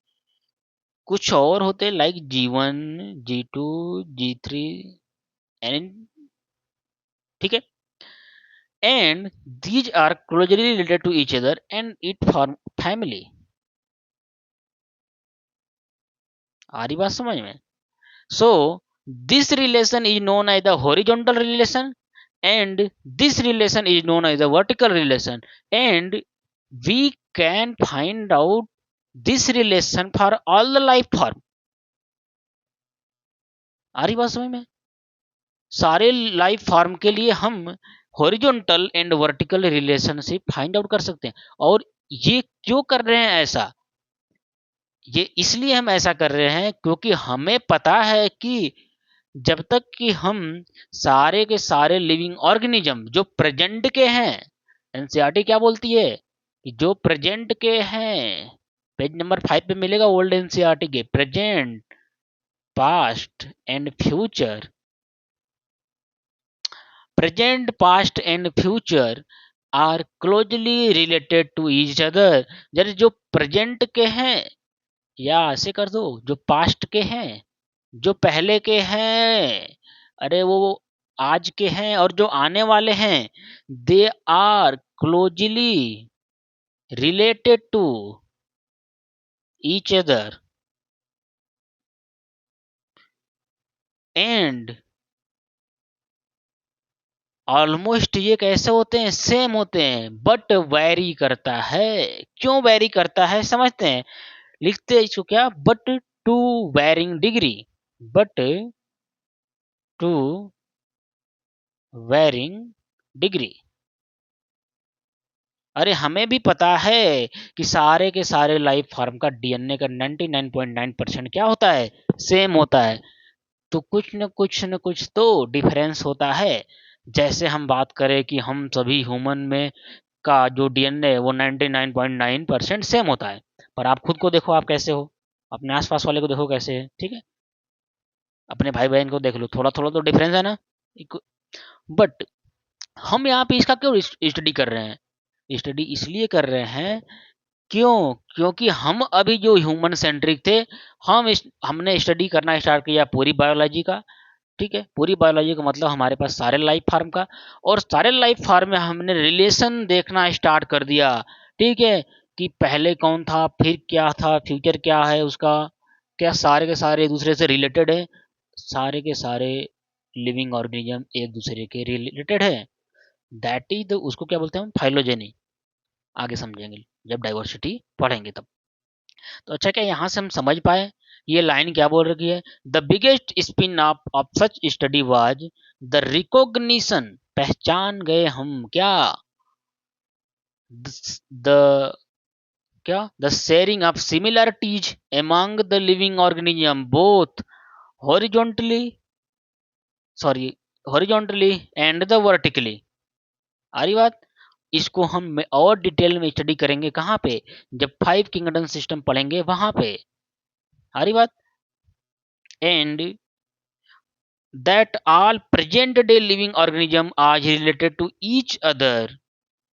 कुछ और होते, like G1, G2, G3 and, ठीक है, and these are closely related to each other and it form family. आ रही बात समझ में? So this relation is known as the horizontal relation and this relation is known as a vertical relation, and we can find out this relation for all the life form। आ रही बात समझ में? सारे लाइफ फॉर्म के लिए हम horizontal and vertical relationship find out कर सकते हैं। और ये क्यों कर रहे हैं ऐसा? ये इसलिए हम ऐसा कर रहे हैं क्योंकि हमें पता है कि जब तक कि हम सारे के सारे लिविंग ऑर्गेनिज्म जो प्रेजेंट के हैं, एनसीईआरटी क्या बोलती है कि जो प्रेजेंट के हैं, पेज नंबर 5 पे मिलेगा ओल्ड एनसीईआरटी के, present, past and future, present, past and future are closely related to each other. जैसे जो प्रेजेंट के हैं, या ऐसे कर दो जो पास्ट के हैं, जो पहले के हैं, अरे वो आज के हैं, और जो आने वाले हैं, they are closely related to each other and almost ये कैसे होते हैं, सेम होते हैं, बट वैरी करता है। क्यों वैरी करता है समझते हैं, लिखते हैं इसको क्या, but to varying degree, but to varying degree. अरे हमें भी पता है कि सारे के सारे लाइफ फॉर्म का डीएनए का 99.9% क्या होता है, सेम होता है। तो कुछ न कुछ तो डिफरेंस होता है। जैसे हम बात करें कि हम सभी ह्यूमन में का जो डीएनए है वो 99.9% सेम होता है। पर आप खुद को देखो, आप कैसे हो, अपने आसपास वाले को देखो कैसे है, ठीक है, अपने भाई बहन को देख लो, थोड़ा थोड़ा तो डिफरेंस है ना। बट हम यहाँ पे इसका क्यों स्टडी कर रहे हैं, स्टडी इसलिए कर रहे हैं क्यों, क्योंकि हम अभी जो ह्यूमन सेंट्रिक थे, हमने स्टडी करना स्टार्ट किया पूरी बायोलॉजी का। ठीक है, पूरी बायोलॉजी का मतलब हमारे पास सारे लाइफ फार्म का, और सारे लाइफ फार्म में हमने रिलेशन देखना स्टार्ट कर दिया। ठीक है, कि पहले कौन था, फिर क्या था, फ्यूचर क्या है उसका, क्या सारे के सारे एक दूसरे से रिलेटेड है, सारे के सारे लिविंग ऑर्गेनिज्म एक दूसरे के रिलेटेड है। दैट इज द, उसको क्या बोलते हैं हम, फाइलोजेनी। आगे समझेंगे जब डाइवर्सिटी पढ़ेंगे तब। तो अच्छा, क्या यहाँ से हम समझ पाए ये लाइन क्या बोल रही है? The biggest spin up of such study was the recognition, पहचान गए हम क्या, द क्या, the sharing of similarities among the living organism both horizontally, sorry, horizontally and the vertically. आ रही बात? इसको हम और डिटेल में स्टडी करेंगे कहाँ पे, जब 5 किंगडम सिस्टम पढ़ेंगे वहां पे। आ रही बात? And that all present day living organisms are related to each other,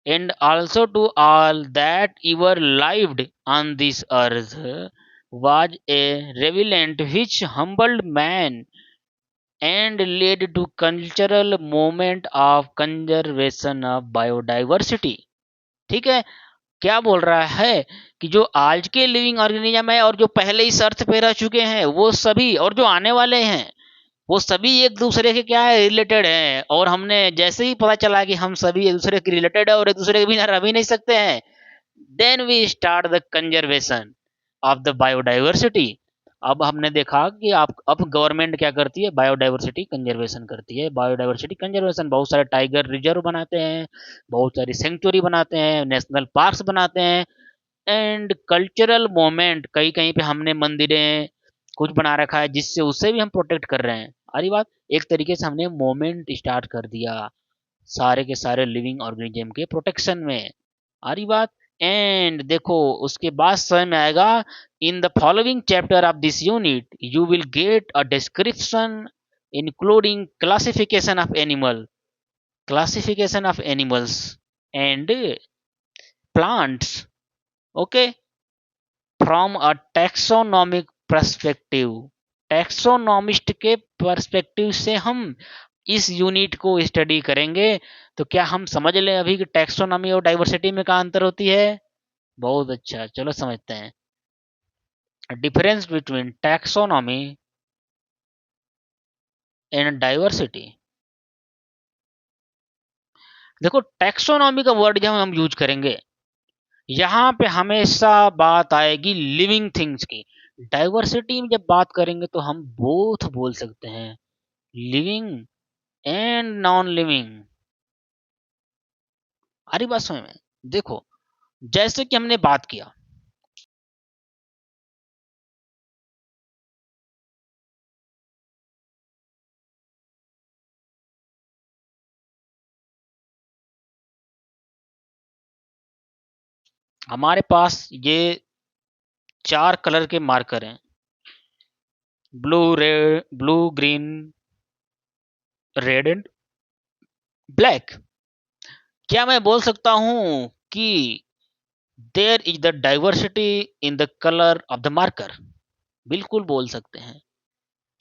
and also to all that ever lived on this earth, was a relevant which humbled man and led to cultural movement of conservation of biodiversity। ठीक है, क्या बोल रहा है कि जो आज के लिविंग ऑर्गेनिज्म है और जो पहले इस अर्थ पे रह चुके हैं वो सभी, और जो आने वाले हैं वो सभी एक दूसरे के क्या है, रिलेटेड हैं। और हमने जैसे ही पता चला कि हम सभी एक दूसरे के रिलेटेड है और एक दूसरे के बिना रह भी नहीं सकते हैं, then we start the conservation of the biodiversity. अब हमने देखा कि आप अब गवर्नमेंट क्या करती है, बायोडाइवर्सिटी कंजर्वेशन करती है। बायोडाइवर्सिटी कंजर्वेशन, बहुत सारे टाइगर रिजर्व बनाते हैं, बहुत सारी सेंचुरी बनाते हैं, नेशनल पार्क्स बनाते हैं, एंड कल्चरल मोमेंट, कहीं कहीं पे हमने मंदिरें कुछ बना रखा है जिससे उससे भी हम प्रोटेक्ट कर रहे हैं। अरे बात, एक तरीके से हमने मोमेंट स्टार्ट कर दिया सारे के सारे लिविंग ऑर्गेनिज्म के प्रोटेक्शन में। आ रही बात? एंड देखो उसके बाद समझ में आएगा, in the following chapter of this unit you will get a description including classification of animals and plants, okay, from a taxonomic perspective. Taxonomist के पर्सपेक्टिव से हम इस यूनिट को स्टडी करेंगे। तो क्या हम समझ लें अभी कि टैक्सोनॉमी और डाइवर्सिटी में क्या अंतर होती है? बहुत अच्छा, चलो समझते हैं। Difference between taxonomy and diversity. देखो, टैक्सोनॉमी का वर्ड जब हम यूज करेंगे, यहाँ पे हमेशा बात आएगी लिविंग थिंग्स की। डाइवर्सिटी में जब बात करेंगे तो हम बोथ बोल सकते हैं, लिविंग एंड नॉन लिविंग। आ रही बात समझ में? देखो, जैसे कि हमने बात किया, हमारे पास ये 4 कलर के मार्कर हैं, blue, red, blue, green, red and black. क्या मैं बोल सकता हूं कि there is the diversity in the colour of the marker? बिल्कुल बोल सकते हैं।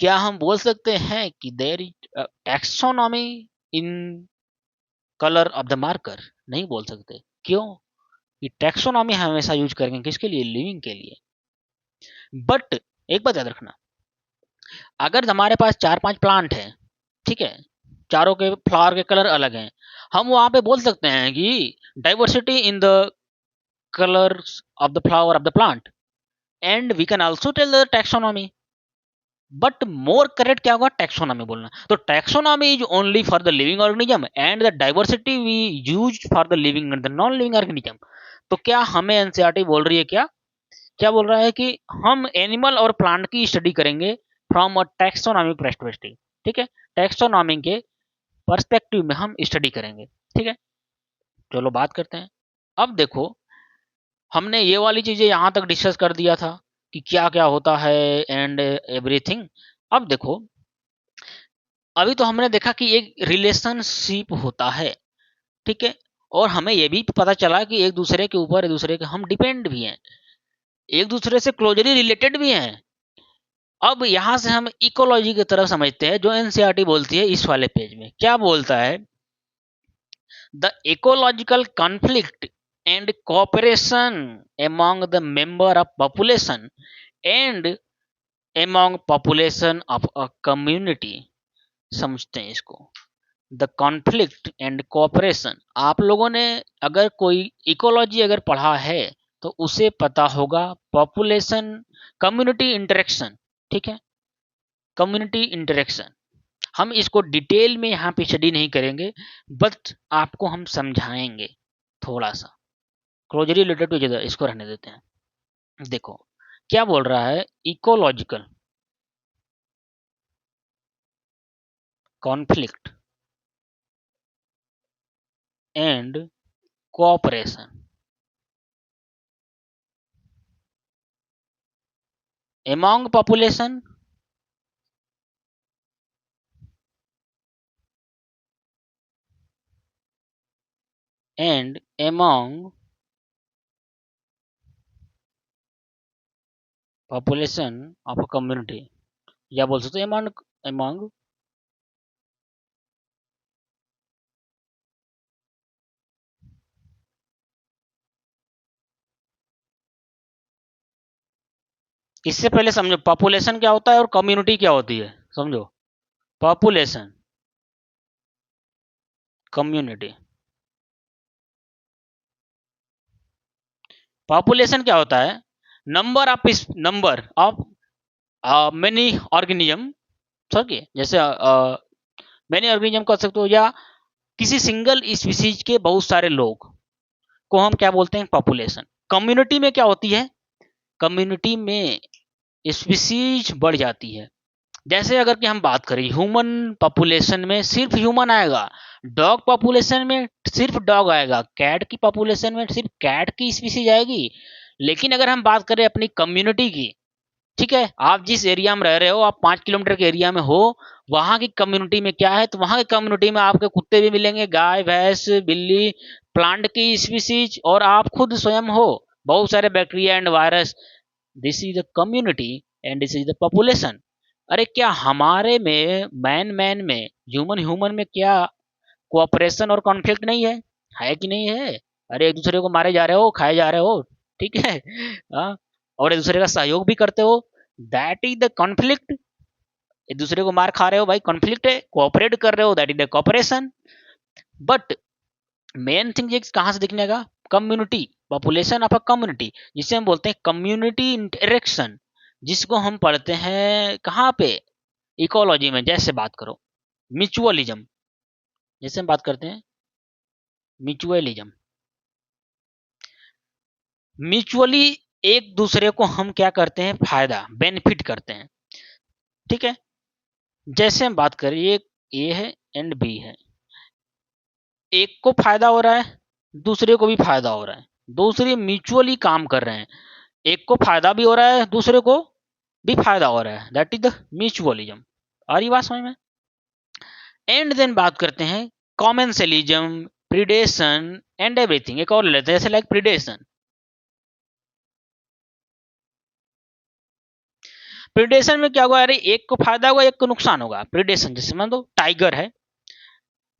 क्या हम बोल सकते हैं कि there is taxonomy in colour of the marker? नहीं बोल सकते। क्यों? कि टैक्सोनॉमी हमेशा यूज करेंगे किसके लिए, लिविंग के लिए। बट एक बात याद रखना, अगर हमारे पास 4-5 प्लांट है, ठीक है, चारों के फ्लावर के कलर अलग हैं, हम वहां पे बोल सकते हैं कि diversity in the colours of the flower of the plant, and we can also tell the taxonomy. But more correct क्या होगा, टैक्सोनॉमी बोलना। तो taxonomy is only for the living organism and the diversity we use for the living and the non living organism. तो क्या हमें NCERT बोल रही है, क्या क्या बोल रहा है कि हम एनिमल और प्लांट की स्टडी करेंगे फ्रॉम अ टैक्सोनॉमिक पर्सपेक्टिव। ठीक है, टैक्सोनॉमी के पर्सपेक्टिव में हम स्टडी करेंगे। ठीक है, चलो बात करते हैं। अब देखो, हमने ये वाली चीजें यहां तक डिस्कस कर दिया था कि क्या क्या होता है एंड एवरीथिंग। अब देखो, अभी तो हमने देखा कि एक रिलेशनशिप होता है। ठीक है, और हमें यह भी पता चला कि एक दूसरे के ऊपर, एक दूसरे के हम डिपेंड भी हैं, एक दूसरे से क्लोजली रिलेटेड भी हैं। अब यहां से हम इकोलॉजी की तरफ समझते हैं, जो एनसीईआरटी बोलती है इस वाले पेज में। क्या बोलता है, the ecological conflict and cooperation among the member of population and among population of a community। समझते हैं इसको। द कॉन्फ्लिक्ट एंड कोऑपरेशन, आप लोगों ने अगर कोई इकोलॉजी अगर पढ़ा है तो उसे पता होगा पॉपुलेशन कम्युनिटी इंटरेक्शन। ठीक है, कम्युनिटी इंटरेक्शन। हम इसको डिटेल में यहाँ पे स्टडी नहीं करेंगे, बट आपको हम समझाएंगे थोड़ा सा closely related to each other. इसको रहने देते हैं। देखो क्या बोल रहा है, ecological conflict and cooperation among population and among population of a community, या बोल सकते among इससे पहले समझो पॉपुलेशन क्या होता है और कम्युनिटी क्या होती है। समझो, पॉपुलेशन, कम्युनिटी। पॉपुलेशन क्या होता है, नंबर ऑफ मेनी ऑर्गेनिज्म। समझिए, जैसे मेनी ऑर्गेनिज्म कह सकते हो, या किसी सिंगल स्पीसीज के बहुत सारे लोग को हम क्या बोलते हैं, पॉपुलेशन। कम्युनिटी में क्या होती है, कम्युनिटी में स्पीसीज बढ़ जाती है। जैसे अगर कि हम बात करें ह्यूमन पॉपुलेशन में सिर्फ ह्यूमन आएगा, डॉग पॉपुलेशन में सिर्फ डॉग आएगा, कैट की पॉपुलेशन में सिर्फ कैट की स्पीसीज आएगी। लेकिन अगर हम बात करें अपनी कम्युनिटी की, ठीक है, आप जिस एरिया में रह रहे हो, आप 5 किलोमीटर के एरिया में हो, वहां की कम्युनिटी में क्या है, तो वहां की कम्युनिटी में आपके कुत्ते भी मिलेंगे, गाय भैंस बिल्ली, प्लांट की स्पीसीज, और आप खुद स्वयं हो, बहुत सारे bacteria and virus. This is the community and this is the population. अरे क्या हमारे में मैन मैन में, ह्यूमन ह्यूमन में क्या कोऑपरेशन और कॉन्फ्लिक्ट नहीं है कि नहीं है। अरे एक दूसरे को मारे जा रहे हो, खाए जा रहे हो, ठीक है, हाँ, और एक दूसरे का सहयोग भी करते हो, दैट इज द कॉन्फ्लिक्ट। एक दूसरे को मार खा रहे हो भाई, कॉन्फ्लिक्ट है, कोऑपरेट कर रहे हो, that is the cooperation. But main thing ये कहाँ से दिखने का, community, population of a community, जिसे हम बोलते हैं कम्युनिटी इंटरेक्शन, जिसको हम पढ़ते हैं कहाँ पे, इकोलॉजी में। जैसे बात करो म्यूचुअलिज्म, जैसे हम बात करते हैं म्यूचुअलिज्म, म्यूचुअली एक दूसरे को हम क्या करते हैं, फायदा बेनिफिट करते हैं। ठीक है, जैसे हम बात करें, एक ए है एंड बी है, एक को फायदा हो रहा है, दूसरे को भी फायदा हो रहा है, दूसरे म्यूचुअली काम कर रहे हैं, एक को फायदा भी हो रहा है, दूसरे को भी फायदा हो रहा है, दैट इज द म्यूचुअलिज्म। और ये बात समझ में। एंड देन बात करते हैं कॉमेंसलिज्म, प्रीडेशन एंड एवरीथिंग। एक और ले लेते हैं, जैसे लाइक प्रीडेशन। प्रीडेशन में क्या होगा, अरे एक को फायदा होगा, एक को नुकसान होगा। प्रीडेशन जैसे मान लो टाइगर है,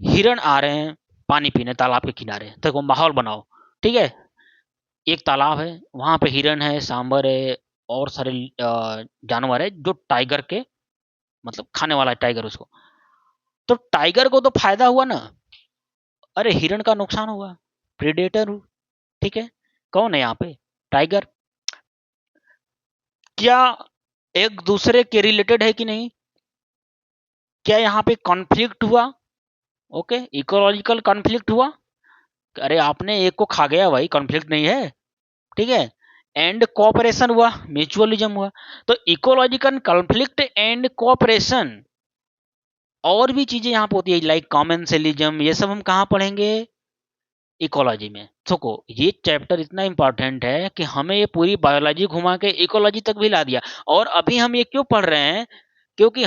हिरण आ रहे हैं पानी पीने तालाब के किनारे, तो वो माहौल बनाओ। ठीक है, एक तालाब है, वहां पे हिरण है, सांबर है, और सारे जानवर है जो टाइगर के मतलब खाने वाला है टाइगर उसको। तो टाइगर को तो फायदा हुआ ना, अरे हिरण का नुकसान हुआ, प्रीडेटर हूँ। ठीक है, कौन है यहाँ पे, टाइगर। क्या एक दूसरे के रिलेटेड है कि नहीं? क्या यहाँ पे कॉन्फ्लिक्ट हुआ? ओके, इकोलॉजिकल कॉन्फ्लिक्ट हुआ? अरे आपने एक को खा गया भाई, कॉन्फ्लिक्ट नहीं है, ठीक है। एंड कोऑपरेशन हुआ, म्यूचुअलिज्म हुआ। तो इकोलॉजिकल कॉन्फ्लिक्ट एंड कोऑपरेशन और भी चीजें यहाँ पे होती है, लाइक कॉमेंसलिज्म, ये सब हम कहाँ पढ़ेंगे? इकोलॉजी में। देखो ये चैप्टर इतना इंपॉर्टेंट है कि हमें ये पूरी बायोलॉजी घुमा के इकोलॉजी तक भी ला दिया। और अभी हम ये क्यों पढ़ रहे हैं? क्योंकि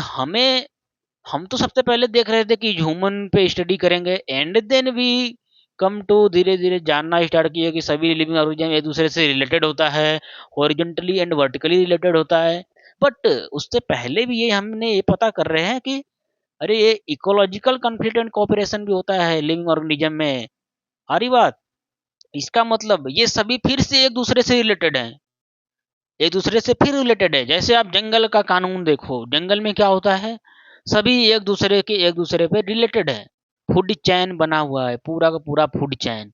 हम तो सबसे पहले देख रहे थे कि ह्यूमन पे स्टडी करेंगे, and then we come to धीरे धीरे जानना स्टार्ट किया कि सभी लिविंग ऑर्गेनिज्म एक दूसरे से रिलेटेड होता है, हॉरिजॉन्टली एंड वर्टिकली रिलेटेड होता है। बट उससे पहले भी ये हमने ये पता कर रहे हैं कि अरे ये इकोलॉजिकल कॉन्फ्लिक्ट एंड कोऑपरेशन भी होता है लिविंग ऑर्गेनिज्म में। हरी बात। इसका मतलब ये सभी फिर से एक दूसरे से रिलेटेड हैं, एक दूसरे से फिर रिलेटेड है। जैसे आप जंगल का कानून देखो, जंगल में क्या होता है, सभी एक दूसरे पे रिलेटेड है। फूड चैन बना हुआ है, पूरा का पूरा फूड चैन,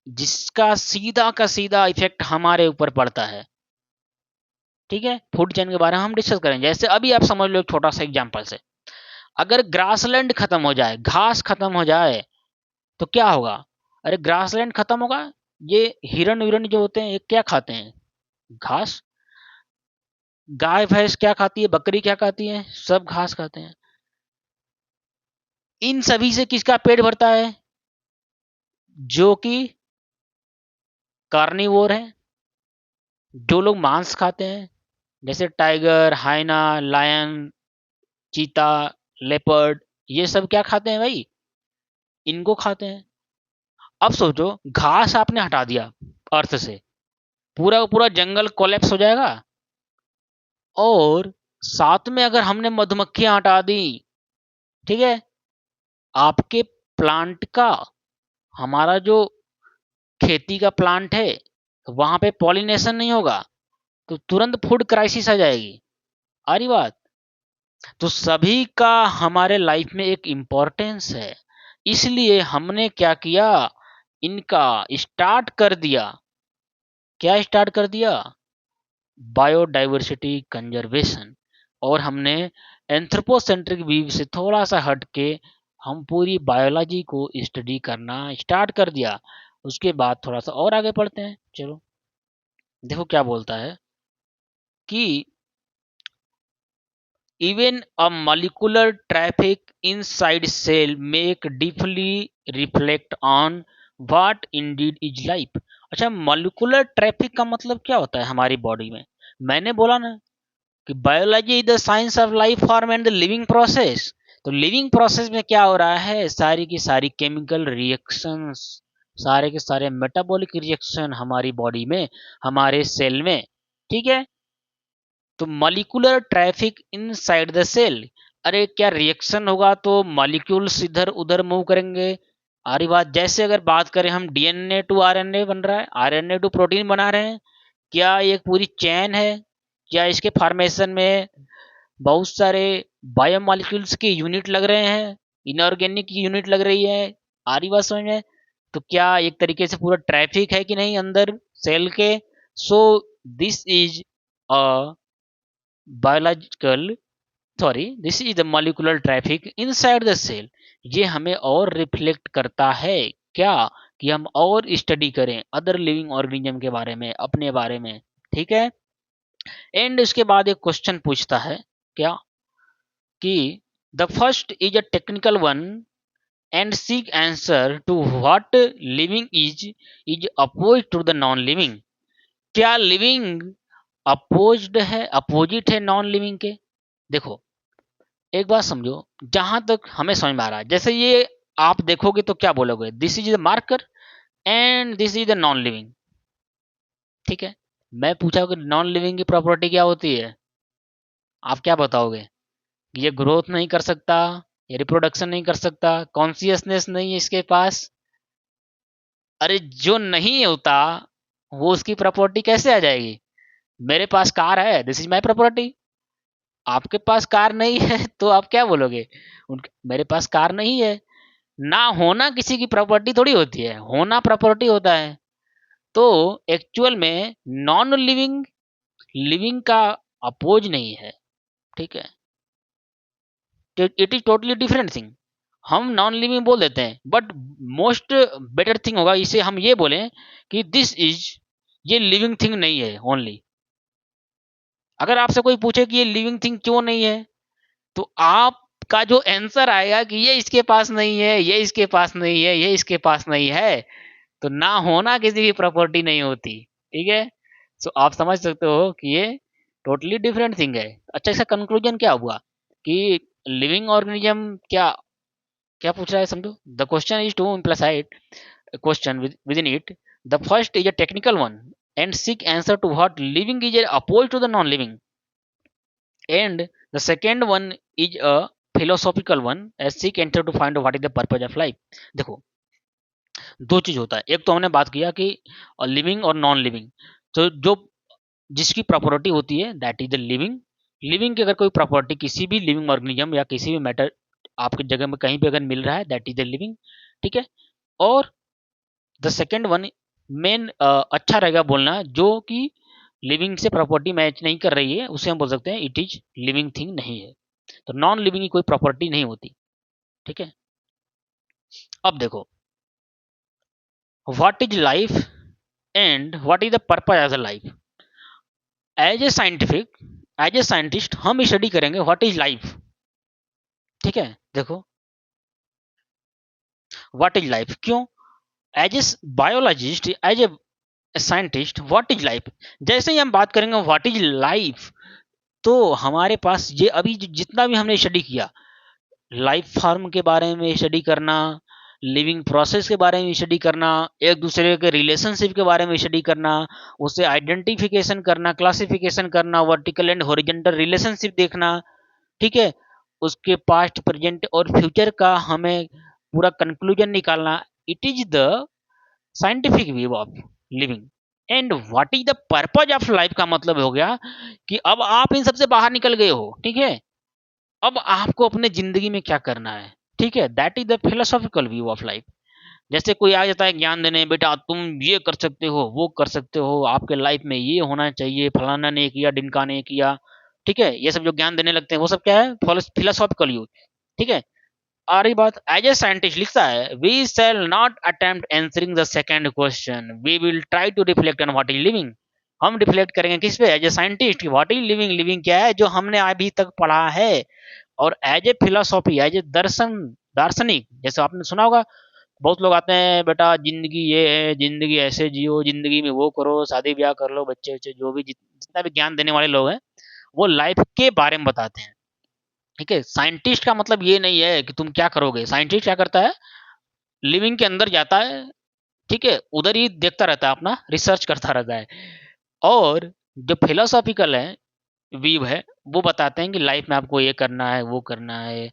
जिसका सीधा का सीधा इफेक्ट हमारे ऊपर पड़ता है। ठीक है, फूड चैन के बारे में हम डिस्कस करेंगे। जैसे अभी आप समझ लो एक छोटा सा एग्जांपल से, अगर ग्रासलैंड खत्म हो जाए, घास खत्म हो जाए, तो क्या होगा? अरे ग्रासलैंड खत्म होगा, ये हिरण विरण जो होते हैं ये क्या खाते हैं? घास। गाय भैंस क्या खाती है, बकरी क्या खाती है? सब घास खाते हैं। इन सभी से किसका पेट भरता है? जो कि कार्निवोर है, जो लोग मांस खाते हैं, जैसे टाइगर, हाइना, लायन, चीता, लेपर्ड, ये सब क्या खाते हैं भाई? इनको खाते हैं। अब सोचो, घास आपने हटा दिया अर्थ से, पूरा का पूरा जंगल कोलैप्स हो जाएगा। और साथ में अगर हमने मधुमक्खियां हटा दी, ठीक है, आपके प्लांट का, हमारा जो खेती का प्लांट है, तो वहां पे पॉलिनेशन नहीं होगा, तो तुरंत फूड क्राइसिस आ जाएगी। आ रही बात? तो सभी का हमारे लाइफ में एक इम्पोर्टेंस है, इसलिए हमने क्या किया, इनका स्टार्ट कर दिया। क्या स्टार्ट कर दिया? Biodiversity conservation. और हमने एंथ्रोपोसेंट्रिक व्यू से थोड़ा सा हट के हम पूरी बायोलॉजी को स्टडी करना स्टार्ट कर दिया। उसके बाद थोड़ा सा और आगे बढ़ते हैं, चलो। देखो क्या बोलता है कि even a molecular traffic inside cell make deeply reflect on what indeed is life। अच्छा, molecular traffic का मतलब क्या होता है हमारी बॉडी में? मैंने बोला ना कि biology is the science of life form and the living process. तो लिविंग प्रोसेस में क्या हो रहा है, सारी की सारी केमिकल रिएक्शंस, सारे के सारे मेटाबॉलिक रिएक्शन हमारी बॉडी में, हमारे सेल में, ठीक है। तो molecular traffic inside the cell. अरे क्या रिएक्शन होगा तो मॉलिक्यूल्स इधर उधर मूव करेंगे। आरी बात। जैसे अगर बात करें हम, डीएनए टू आरएनए बन रहा है, आरएनए टू प्रोटीन बना रहे हैं, क्या ये पूरी चेन है? क्या इसके फॉर्मेशन में बहुत सारे बायोमॉलिक्यूल्स के यूनिट लग रहे हैं, इनऑर्गेनिक यूनिट लग रही है? आ रही बात समझ में? तो क्या एक तरीके से पूरा ट्रैफिक है कि नहीं अंदर सेल के? So this is a biological, sorry, this is the molecular traffic inside the cell. ये हमें और रिफ्लेक्ट करता है क्या, कि हम और स्टडी करें अदर लिविंग ऑर्गेनिज्म के बारे में, अपने बारे में। ठीक है। एंड इसके बाद एक क्वेश्चन पूछता है क्या, कि the first is a technical one and seek answer to what living is oppose to the non living. क्या लिविंग अपोज्ड है, अपोजिट है नॉन लिविंग के? देखो एक बात समझो, जहां तक हमें समझ में आ रहा है, जैसे ये आप देखोगे तो क्या बोलोगे, this is the marker and this is the non living. ठीक है। मैं पूछा कि नॉन लिविंग की प्रॉपर्टी क्या होती है, आप क्या बताओगे? ये ग्रोथ नहीं कर सकता, ये रिप्रोडक्शन नहीं कर सकता, कॉन्सियसनेस नहीं है इसके पास। अरे जो नहीं होता वो उसकी प्रॉपर्टी कैसे आ जाएगी? मेरे पास कार है, दिस इज माई प्रॉपर्टी। आपके पास कार नहीं है तो आप क्या बोलोगे? मेरे पास कार नहीं है। ना होना किसी की प्रॉपर्टी थोड़ी होती है, होना प्रॉपर्टी होता है। तो एक्चुअल में नॉन लिविंग, लिविंग का अपोज नहीं है, ठीक है। It is totally different thing. हम नॉन लिविंग बोल देते हैं, बट मोस्ट बेटर थिंग होगा इसे हम ये बोलें कि दिस इज, ये लिविंग थिंग नहीं है ओनली। अगर आपसे कोई पूछे कि ये लिविंग थिंग क्यों नहीं है, तो आपका जो आंसर आएगा कि ये इसके पास नहीं है, ये इसके पास नहीं है, ये इसके पास नहीं है, तो ना होना किसी की प्रॉपर्टी नहीं होती, ठीक है। सो आप समझ सकते हो कि ये टोटली डिफरेंट थिंग है। अच्छा, इसका कंक्लूजन क्या हुआ कि लिविंग ऑर्गेनिज्म क्या क्या पूछ रहा है, समझो। The question is to implied question within it. The first is a technical one and seek answer to what living is opposed to the non-living, and the second one is a philosophical one as seek answer to find out what is the purpose of life. देखो, दो चीज होता है। एक तो हमने बात किया कि लिविंग और नॉन लिविंग। तो जो जिसकी प्रॉपर्टी होती है that is the living. Living की अगर कोई प्रॉपर्टी किसी भी लिविंग ऑर्गेनिज्म या किसी भी मैटर आपकी जगह में कहीं पे अगर मिल रहा है दैट इज द लिविंग, ठीक है। और द सेकेंड वन मेन अच्छा रहेगा बोलना, जो कि लिविंग से प्रॉपर्टी मैच नहीं कर रही है, उसे हम बोल सकते हैं इट इज लिविंग थिंग नहीं है। तो नॉन लिविंग की कोई प्रॉपर्टी नहीं होती, ठीक है। अब देखो, what is life and what is the purpose as a life. As a scientific, as a scientist हम स्टडी करेंगे व्हाट इज लाइफ, ठीक है। देखो, व्हाट इज लाइफ क्यों, as a biologist, as a scientist, what is life. जैसे ही हम बात करेंगे व्हाट इज लाइफ, तो हमारे पास ये अभी जितना भी हमने स्टडी किया, लाइफ फॉर्म के बारे में स्टडी करना, लिविंग प्रोसेस के बारे में स्टडी करना, एक दूसरे के रिलेशनशिप के बारे में स्टडी करना, उसे आइडेंटिफिकेशन करना, क्लासिफिकेशन करना, वर्टिकल एंड हॉरिजॉन्टल रिलेशनशिप देखना, ठीक है। उसके पास्ट, प्रेजेंट और फ्यूचर का हमें पूरा कंक्लूजन निकालना, it is the scientific view of living. And what is the purpose of life का मतलब हो गया कि अब आप इन सबसे बाहर निकल गए हो, ठीक है। अब आपको अपने जिंदगी में क्या करना है, ठीक है। That is the philosophical view of life. जैसे कोई आ जाता है ज्ञान देने, बेटा तुम ये कर सकते हो, वो कर सकते हो, आपके लाइफ में ये होना चाहिए, फलाना ने किया, डिनका ने किया, ठीक है। ये सब जो ज्ञान देने लगते हैं वो सब क्या है, फिलोसॉफिकल व्यू, ठीक है। आ रही बात, एज ए साइंटिस्ट लिखता है we shall not attempt answering the second question, we will try to reflect on what is living. हम रिफ्लेक्ट करेंगे किस पे, as a scientist, what is living, living क्या है जो हमने अभी तक पढ़ा है। और as a philosophy, as a दर्शन, दार्शनिक, जैसे आपने सुना होगा, बहुत लोग आते हैं बेटा जिंदगी ये है, जिंदगी ऐसे जियो, जिंदगी में वो करो, शादी ब्याह कर लो, बच्चे बच्चे, जो भी जितना भी ज्ञान देने वाले लोग हैं, वो लाइफ के बारे में बताते हैं, ठीक है। साइंटिस्ट का मतलब ये नहीं है कि तुम क्या करोगे। साइंटिस्ट क्या करता है, लिविंग के अंदर जाता है, ठीक है, उधर ही देखता रहता है, अपना रिसर्च करता रहता है। और जो फिलोसॉफिकल है, व्यू है, वो बताते हैं कि लाइफ में आपको ये करना है, वो करना है,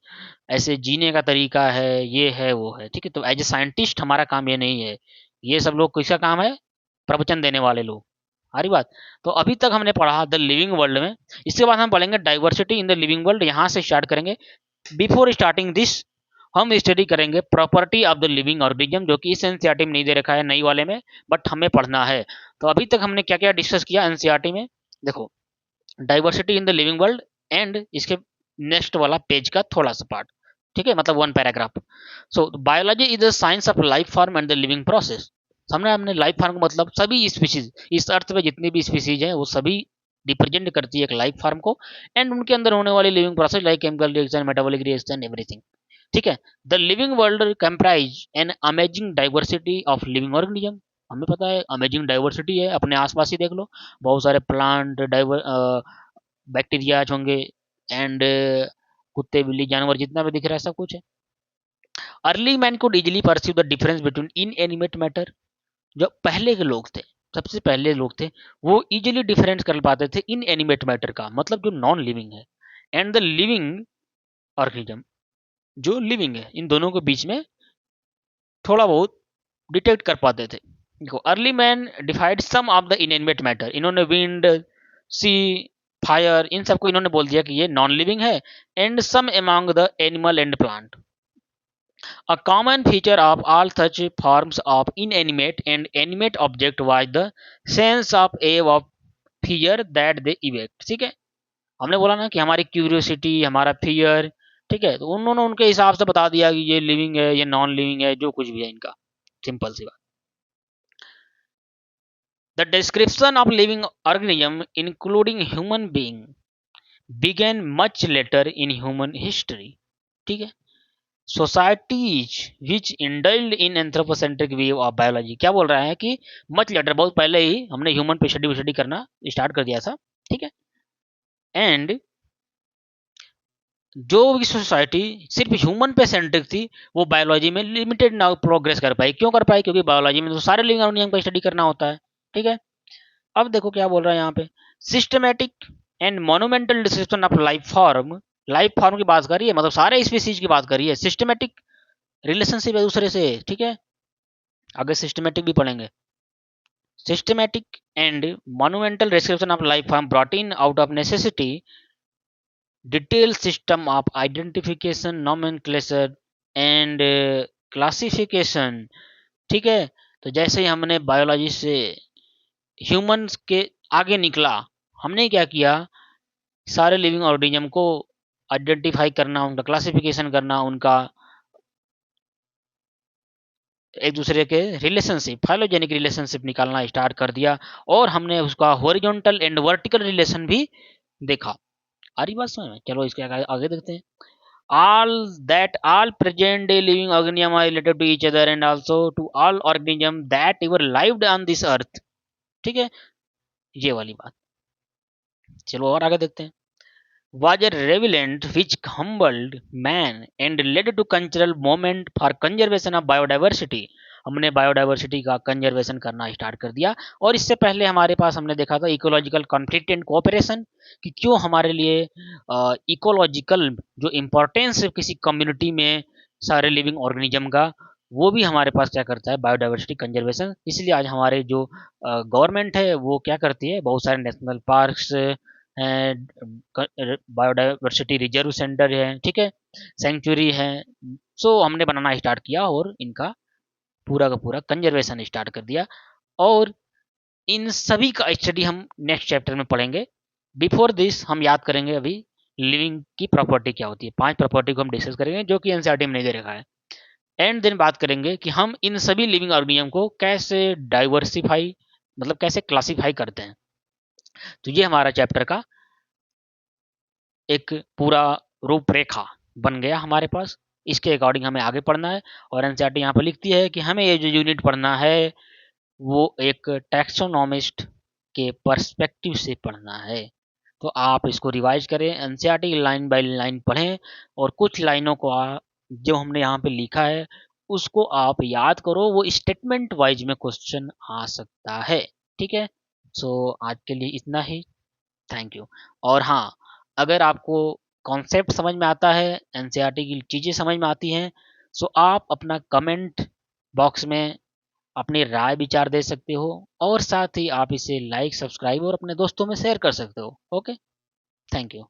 ऐसे जीने का तरीका है, ये है, वो है, ठीक है। तो एज ए साइंटिस्ट हमारा काम ये नहीं है। ये सब लोग किसका काम है, प्रवचन देने वाले लोग, हमारी बात। तो अभी तक हमने पढ़ा द लिविंग वर्ल्ड में। इसके बाद हम पढ़ेंगे diversity in the living world, यहाँ से स्टार्ट करेंगे। बिफोर स्टार्टिंग दिस, हम स्टडी करेंगे property of the living organism, जो कि इस एनसीईआरटी में नहीं दे रखा है, नई वाले में, बट हमें पढ़ना है। तो अभी तक हमने क्या क्या डिस्कस किया एनसीईआरटी में, देखो, diversity in the living world, and इसके नेक्स्ट वाला पेज का थोड़ा सा पार्ट, ठीक है, मतलब one paragraph. So biology is the science of life form and the living process. हमने लाइफ फॉर्म का मतलब सभी स्पीशीज, इस अर्थ पे जितनी भी स्पीशीज हैं वो सभी रिप्रेजेंट करती है एक लाइफ फॉर्म को, एंड उनके अंदर होने वाली living process like chemical reaction, metabolic reaction, everything, ठीक है। The living world comprise an amazing diversity of living organism. हमें पता है अमेजिंग डाइवर्सिटी है, अपने आसपास ही देख लो, बहुत सारे प्लांट, बैक्टीरिया होंगे, एंड कुत्ते बिल्ली जानवर जितना भी दिख रहा है सब कुछ है। Early man could easily perceive the difference between in animate matter. जो पहले के लोग थे, सबसे पहले लोग थे, वो इजिली डिफरेंस कर पाते थे इन एनिमेट मैटर का, मतलब जो नॉन लिविंग है, एंड द लिविंग ऑर्गेनिज्म, जो लिविंग है, इन दोनों के बीच में थोड़ा बहुत डिटेक्ट कर पाते थे। देखो, early man deified some of the inanimate matter, इन्होंने विंड, सी, फायर, इन सबको इन्होंने बोल दिया कि ये नॉन लिविंग है, and some among the animal and plant. A common feature of all such forms of inanimate and animate object was the sense of awe of fear that they evoke, ठीक है। हमने बोला ना कि हमारी curiosity, हमारा fear, ठीक है, तो उन्होंने उनके हिसाब से बता दिया कि ये लिविंग है, ये नॉन लिविंग है, जो कुछ भी है इनका, सिंपल सी बात। The description of living organism including human being began much later in human history, ठीक है। Societies which indulged in anthropocentric view of biology, क्या बोल रहा है कि मच लेटर, बहुत पहले ही हमने ह्यूमन पे स्टडी करना स्टार्ट कर दिया था, ठीक है। एंड जो भी सोसाइटी सिर्फ ह्यूमन पे सेंट्रिक थी, वो बायोलॉजी में लिमिटेड ना प्रोग्रेस कर पाई। क्यों कर पाई? क्योंकि बायोलॉजी में तो सारे लिविंग ऑर्गेनिज्म का स्टडी करना होता है, ठीक है। अब देखो क्या बोल रहा है यहाँ पे, systematic and monumental description of life form. Life form की बात करिए, मतलब सारे स्पीसीज की बात करिए, सिस्टमेटिक रिलेशनशिप है दूसरे से, ठीक है। आगे सिस्टमेटिक भी पढ़ेंगे। Systematic and monumental description of life form brought in out of necessity detail system of identification, nomenclature and classification, ठीक है। तो जैसे ही हमने बायोलॉजी से ह्यूमंस के आगे निकला, हमने क्या किया, सारे लिविंग ऑर्गेनिज्म को आइडेंटिफाई करना, उनका क्लासिफिकेशन करना, उनका एक दूसरे के रिलेशनशिप, फाइलोजेनिक रिलेशनशिप निकालना स्टार्ट कर दिया। और हमने उसका हॉरिजॉन्टल एंड वर्टिकल रिलेशन भी देखा। आ रही बात समझ में? चलो इसके आगे देखते हैं। all that all present day living organisms are related to each other and also to all organisms that ever lived on this earth, ठीक है, ये वाली बात। चलो और आगे देखते हैं। was a relevant which humbled man and led to cultural movement for conservation of biodiversity। हमने बायोडाइवर्सिटी का कंजर्वेशन करना स्टार्ट कर दिया। और इससे पहले हमारे पास हमने देखा था इकोलॉजिकल कॉन्फ्लिक्ट एंड कोऑपरेशन, कि क्यों हमारे लिए इकोलॉजिकल जो इम्पोर्टेंस है किसी कम्युनिटी में सारे लिविंग ऑर्गेनिज्म का, वो भी हमारे पास क्या करता है, बायोडाइवर्सिटी कंजर्वेशन। इसलिए आज हमारे जो गवर्नमेंट है वो क्या करती है, बहुत सारे national parks biodiversity reserve centre है, ठीक है, सेंचुरी है, सो हमने बनाना स्टार्ट किया और इनका पूरा का पूरा कंजर्वेशन स्टार्ट कर दिया। और इन सभी का स्टडी हम नेक्स्ट चैप्टर में पढ़ेंगे। बिफोर दिस हम याद करेंगे अभी लिविंग की प्रॉपर्टी क्या होती है। 5 प्रॉपर्टी को हम डिस्कस करेंगे जो कि एनसीईआरटी में नहीं दे रखा है। एंड देन बात करेंगे कि हम इन सभी लिविंग ऑर्गेनिज्म को कैसे डाइवर्सिफाई, मतलब कैसे क्लासिफाई करते हैं। तो ये हमारा चैप्टर का एक पूरा रूपरेखा बन गया हमारे पास। इसके अकॉर्डिंग हमें आगे पढ़ना है। और एनसीईआरटी यहाँ पर लिखती है कि हमें ये जो यूनिट पढ़ना है वो एक टैक्सोनॉमिस्ट के पर्सपेक्टिव से पढ़ना है। तो आप इसको रिवाइज करें, एनसीईआरटी लाइन बाय लाइन पढ़ें, और कुछ लाइनों को जो हमने यहाँ पे लिखा है उसको आप याद करो, वो स्टेटमेंट वाइज में क्वेश्चन आ सकता है, ठीक है। सो आज के लिए इतना ही, थैंक यू। और हाँ, अगर आपको कॉन्सेप्ट समझ में आता है, एनसीईआरटी की चीज़ें समझ में आती हैं, सो आप अपना कमेंट बॉक्स में अपनी राय विचार दे सकते हो, और साथ ही आप इसे लाइक, सब्सक्राइब और अपने दोस्तों में शेयर कर सकते हो। Okay, thank you.